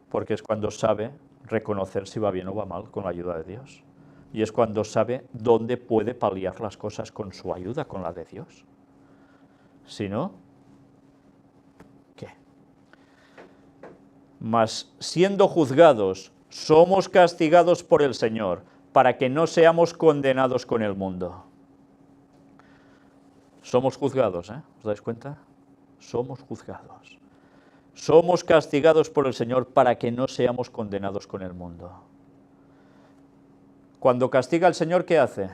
porque es cuando sabe reconocer si va bien o va mal con la ayuda de Dios. Y es cuando sabe dónde puede paliar las cosas con su ayuda, con la de Dios. Si no, ¿qué? Mas siendo juzgados, somos castigados por el Señor, para que no seamos condenados con el mundo. Somos juzgados, ¿eh? ¿Os dais cuenta? Somos juzgados. Somos castigados por el Señor para que no seamos condenados con el mundo. Cuando castiga el Señor, ¿qué hace?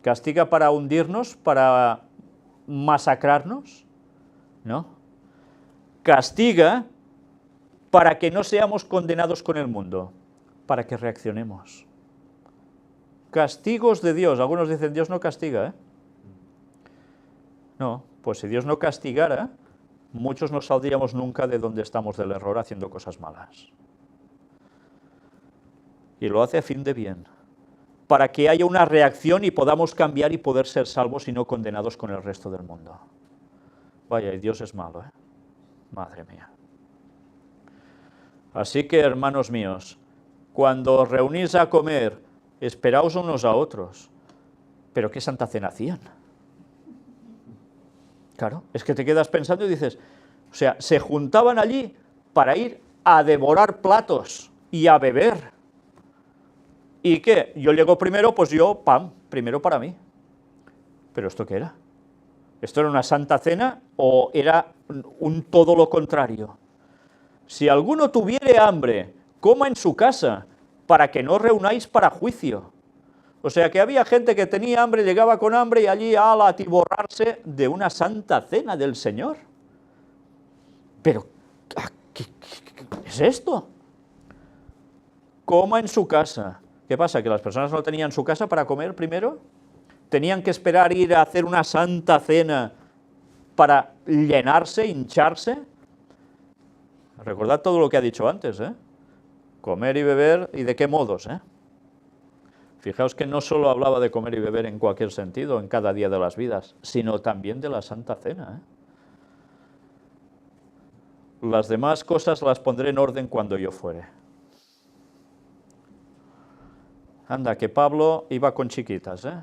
¿Castiga para hundirnos, para masacrarnos? No. Castiga para que no seamos condenados con el mundo, para que reaccionemos. Castigos de Dios. Algunos dicen, Dios no castiga, ¿eh? No, pues si Dios no castigara, muchos no saldríamos nunca de donde estamos del error haciendo cosas malas. Y lo hace a fin de bien, para que haya una reacción y podamos cambiar y poder ser salvos y no condenados con el resto del mundo. Vaya, y Dios es malo, ¿eh? Madre mía. Así que, hermanos míos, cuando os reunís a comer, esperaos unos a otros. ¿Pero qué Santa Cena hacían? Claro, es que te quedas pensando y dices, o sea, se juntaban allí para ir a devorar platos y a beber. ¿Y qué? Yo llego primero, pues yo, primero para mí. ¿Pero esto qué era? ¿Esto era una Santa Cena o era un todo lo contrario? Si alguno tuviere hambre, coma en su casa, para que no reunáis para juicio. O sea que había gente que tenía hambre, llegaba con hambre y allí a atiborrarse de una Santa Cena del Señor. Pero, ¿qué es esto? Coma en su casa. ¿Qué pasa? ¿Que las personas no tenían su casa para comer primero? ¿Tenían que esperar ir a hacer una Santa Cena para llenarse, hincharse? Recordad todo lo que ha dicho antes, ¿eh? Comer y beber, ¿y de qué modos, eh? Fijaos que no solo hablaba de comer y beber en cualquier sentido, en cada día de las vidas, sino también de la Santa Cena, ¿eh? Las demás cosas las pondré en orden cuando yo fuere. Anda, que Pablo iba con chiquitas, ¿eh?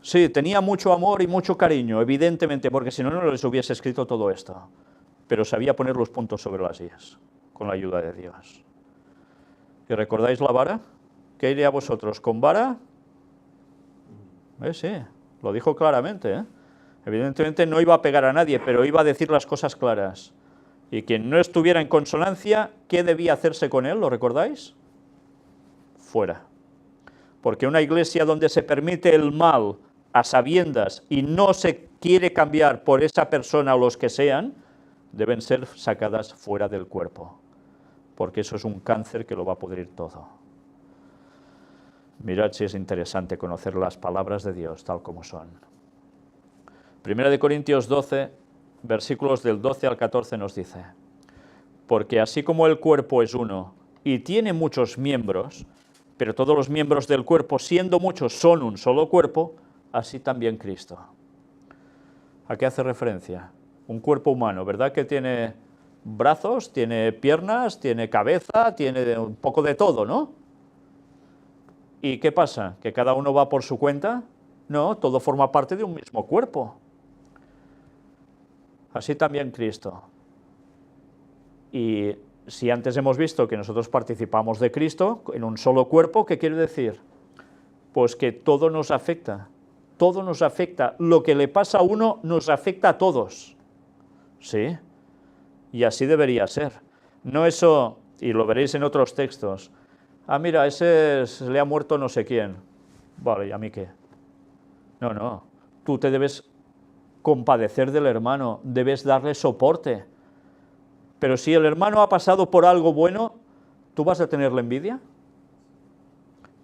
Sí, tenía mucho amor y mucho cariño, evidentemente, porque si no, no les hubiese escrito todo esto. Pero sabía poner los puntos sobre las ías, con la ayuda de Dios. ¿Y recordáis la vara? ¿qué iré a vosotros? ¿Con vara? Sí, lo dijo claramente, ¿eh? Evidentemente no iba a pegar a nadie, pero iba a decir las cosas claras. Y quien no estuviera en consonancia, ¿qué debía hacerse con él? ¿Lo recordáis? Fuera. Porque una iglesia donde se permite el mal a sabiendas y no se quiere cambiar por esa persona o los que sean, deben ser sacadas fuera del cuerpo, porque eso es un cáncer que lo va a pudrir todo. Mirad si es interesante conocer las palabras de Dios tal como son. 1 Corintios 12, versículos del 12 al 14 nos dice: porque así como el cuerpo es uno y tiene muchos miembros, pero todos los miembros del cuerpo, siendo muchos, son un solo cuerpo, así también Cristo. ¿A qué hace referencia? Un cuerpo humano, ¿verdad que tiene brazos, tiene piernas, tiene cabeza, tiene un poco de todo, ¿no? ¿Y qué pasa? ¿Que cada uno va por su cuenta? No, todo forma parte de un mismo cuerpo. Así también Cristo. Y si antes hemos visto que nosotros participamos de Cristo en un solo cuerpo, ¿qué quiere decir? Pues que todo nos afecta. Todo nos afecta. Lo que le pasa a uno nos afecta a todos. ¿Sí? Y así debería ser. No eso, y lo veréis en otros textos. Ah, mira, ese le ha muerto no sé quién. Vale, ¿y a mí qué? No, no. Tú te debes compadecer del hermano, debes darle soporte. Pero si el hermano ha pasado por algo bueno, ¿tú vas a tenerle envidia?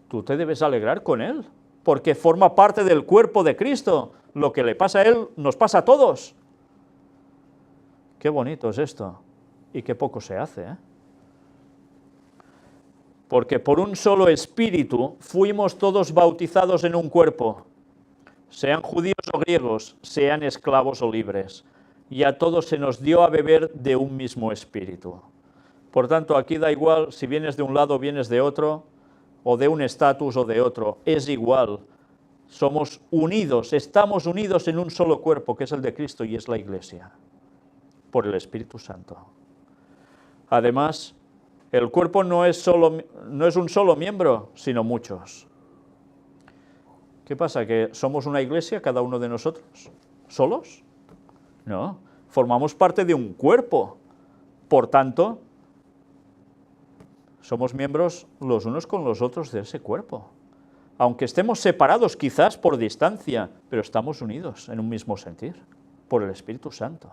Tú te debes alegrar con él, porque forma parte del cuerpo de Cristo. Lo que le pasa a él, nos pasa a todos. Qué bonito es esto, y qué poco se hace, ¿eh? Porque por un solo espíritu fuimos todos bautizados en un cuerpo, sean judíos o griegos, sean esclavos o libres, y a todos se nos dio a beber de un mismo espíritu. Por tanto, aquí da igual si vienes de un lado o vienes de otro, o de un estatus o de otro, es igual. Somos unidos, estamos unidos en un solo cuerpo, que es el de Cristo y es la Iglesia, por el Espíritu Santo. Además, el cuerpo no es un solo miembro, sino muchos. ¿Qué pasa? ¿Que somos una iglesia, cada uno de nosotros? ¿Solos? No, formamos parte de un cuerpo. Por tanto, somos miembros los unos con los otros de ese cuerpo. Aunque estemos separados quizás por distancia, pero estamos unidos en un mismo sentir, por el Espíritu Santo.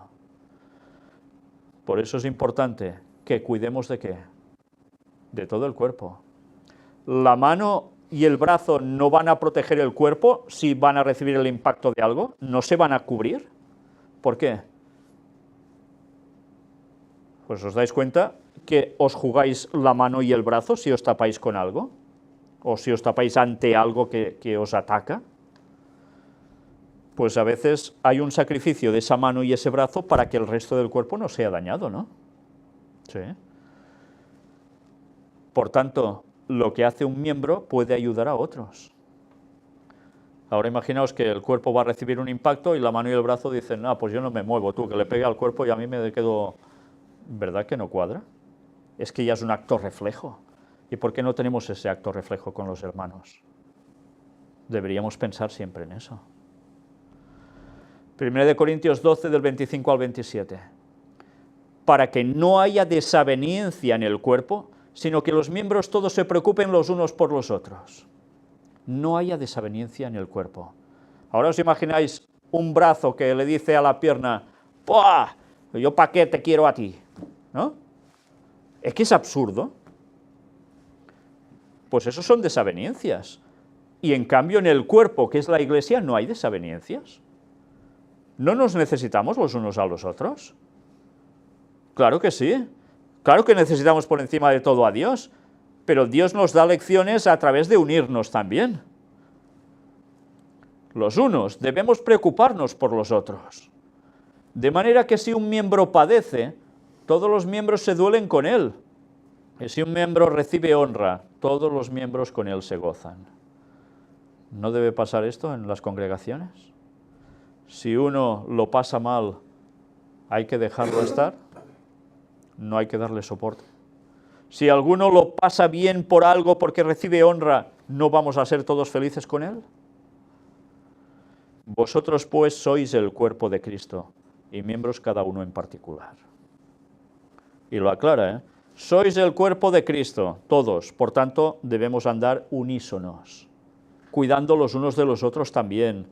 Por eso es importante que cuidemos de ¿qué? De todo el cuerpo. La mano y el brazo no van a proteger el cuerpo si van a recibir el impacto de algo, no se van a cubrir. ¿Por qué? Pues os dais cuenta que os jugáis la mano y el brazo si os tapáis con algo, o si os tapáis ante algo que os ataca. Pues a veces hay un sacrificio de esa mano y ese brazo para que el resto del cuerpo no sea dañado, ¿no? Sí. Por tanto, lo que hace un miembro puede ayudar a otros. Ahora imaginaos que el cuerpo va a recibir un impacto y la mano y el brazo dicen, no, pues yo no me muevo, tú, que le pegue al cuerpo y a mí me quedo... ¿Verdad que no cuadra? Es que ya es un acto reflejo. ¿Y por qué no tenemos ese acto reflejo con los hermanos? Deberíamos pensar siempre en eso. 1 Corintios 12, del 25 al 27. Para que no haya desaveniencia en el cuerpo, sino que los miembros todos se preocupen los unos por los otros. No haya desaveniencia en el cuerpo. Ahora os imagináis un brazo que le dice a la pierna, ¡pua! ¿Yo para qué te quiero a ti? ¿No? Es que es absurdo. Pues eso son desavenencias. Y en cambio en el cuerpo, que es la Iglesia, no hay desavenencias. ¿No nos necesitamos los unos a los otros? Claro que sí. Claro que necesitamos por encima de todo a Dios, pero Dios nos da lecciones a través de unirnos también. Los unos debemos preocuparnos por los otros. De manera que si un miembro padece, todos los miembros se duelen con él. Y si un miembro recibe honra, todos los miembros con él se gozan. ¿No debe pasar esto en las congregaciones? Si uno lo pasa mal, ¿hay que dejarlo estar? No hay que darle soporte. Si alguno lo pasa bien por algo porque recibe honra, ¿no vamos a ser todos felices con él? Vosotros pues sois el cuerpo de Cristo y miembros cada uno en particular. Y lo aclara, ¿eh? Sois el cuerpo de Cristo, todos, por tanto debemos andar unísonos, cuidando los unos de los otros también,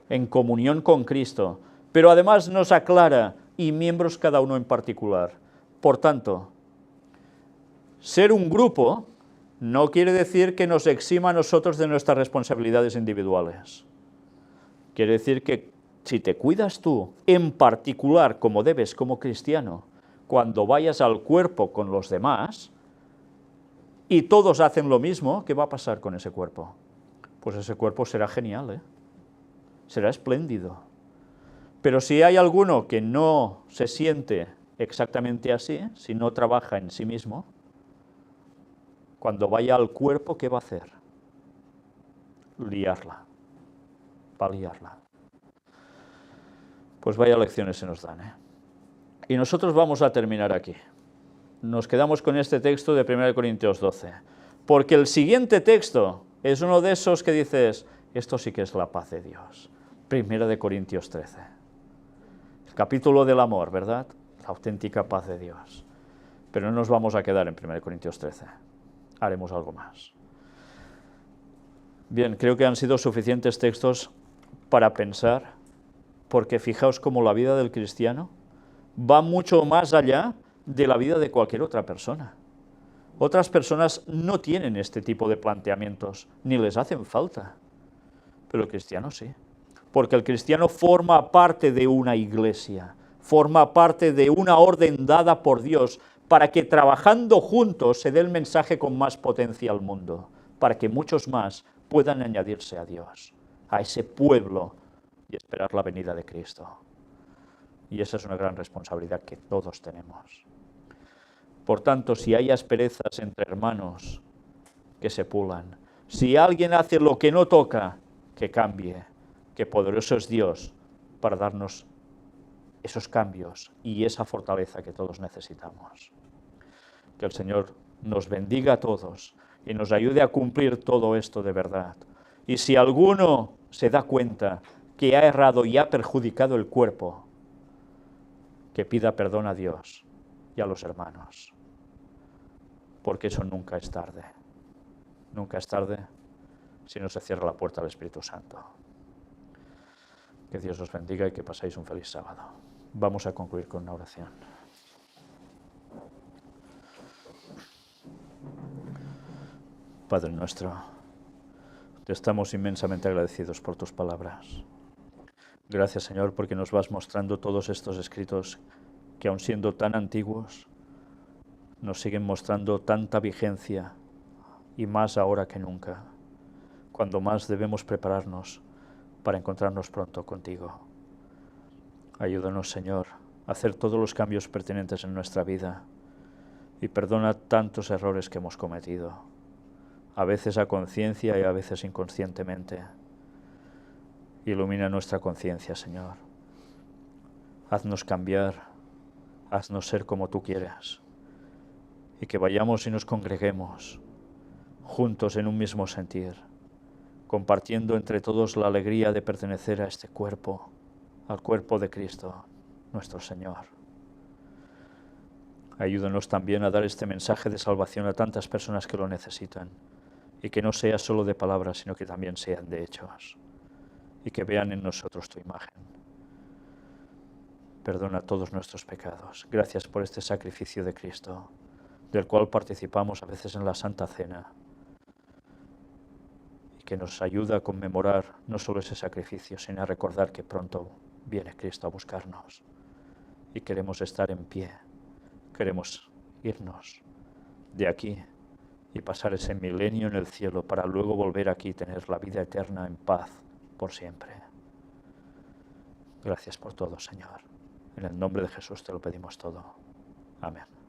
en comunión con Cristo. Pero además nos aclara, y miembros cada uno en particular. Por tanto, ser un grupo no quiere decir que nos exima a nosotros de nuestras responsabilidades individuales. Quiere decir que si te cuidas tú, en particular, como debes como cristiano, cuando vayas al cuerpo con los demás, y todos hacen lo mismo, ¿qué va a pasar con ese cuerpo? Pues ese cuerpo será genial, ¿eh? Será espléndido. Pero si hay alguno que no se siente exactamente así, si no trabaja en sí mismo, cuando vaya al cuerpo, ¿qué va a hacer? Liarla. Va a liarla. Pues vaya lecciones se nos dan, ¿eh? Y nosotros vamos a terminar aquí. Nos quedamos con este texto de 1 Corintios 12. Porque el siguiente texto es uno de esos que dices, esto sí que es la paz de Dios. 1 Corintios 13. El capítulo del amor, ¿verdad? La auténtica paz de Dios. Pero no nos vamos a quedar en 1 Corintios 13. Haremos algo más. Bien, creo que han sido suficientes textos para pensar, porque fijaos cómo la vida del cristiano va mucho más allá de la vida de cualquier otra persona. Otras personas no tienen este tipo de planteamientos, ni les hacen falta, pero el cristiano sí, porque el cristiano forma parte de una iglesia, forma parte de una orden dada por Dios, para que trabajando juntos se dé el mensaje con más potencia al mundo, para que muchos más puedan añadirse a Dios, a ese pueblo, y esperar la venida de Cristo. Y esa es una gran responsabilidad que todos tenemos. Por tanto, si hay asperezas entre hermanos, que se pulan. Si alguien hace lo que no toca, que cambie. Que poderoso es Dios para darnos esos cambios y esa fortaleza que todos necesitamos. Que el Señor nos bendiga a todos y nos ayude a cumplir todo esto de verdad. Y si alguno se da cuenta que ha errado y ha perjudicado el cuerpo, que pida perdón a Dios y a los hermanos, porque eso nunca es tarde. Nunca es tarde si no se cierra la puerta al Espíritu Santo. Que Dios os bendiga y que paséis un feliz sábado. Vamos a concluir con una oración. Padre nuestro, te estamos inmensamente agradecidos por tus palabras. Gracias, Señor, porque nos vas mostrando todos estos escritos que, aun siendo tan antiguos, nos siguen mostrando tanta vigencia, y más ahora que nunca, cuando más debemos prepararnos para encontrarnos pronto contigo. Ayúdanos, Señor, a hacer todos los cambios pertinentes en nuestra vida y perdona tantos errores que hemos cometido, a veces a conciencia y a veces inconscientemente. Ilumina nuestra conciencia, Señor. Haznos cambiar, haznos ser como tú quieras, y que vayamos y nos congreguemos juntos en un mismo sentir, compartiendo entre todos la alegría de pertenecer a este cuerpo, al cuerpo de Cristo, nuestro Señor. Ayúdanos también a dar este mensaje de salvación a tantas personas que lo necesitan, y que no sea solo de palabras, sino que también sean de hechos, y que vean en nosotros tu imagen. Perdona todos nuestros pecados. Gracias por este sacrificio de Cristo, del cual participamos a veces en la Santa Cena, y que nos ayuda a conmemorar no solo ese sacrificio, sino a recordar que pronto viene Cristo a buscarnos, y queremos estar en pie, queremos irnos de aquí y pasar ese milenio en el cielo para luego volver aquí y tener la vida eterna en paz por siempre. Gracias por todo, Señor. En el nombre de Jesús te lo pedimos todo. Amén.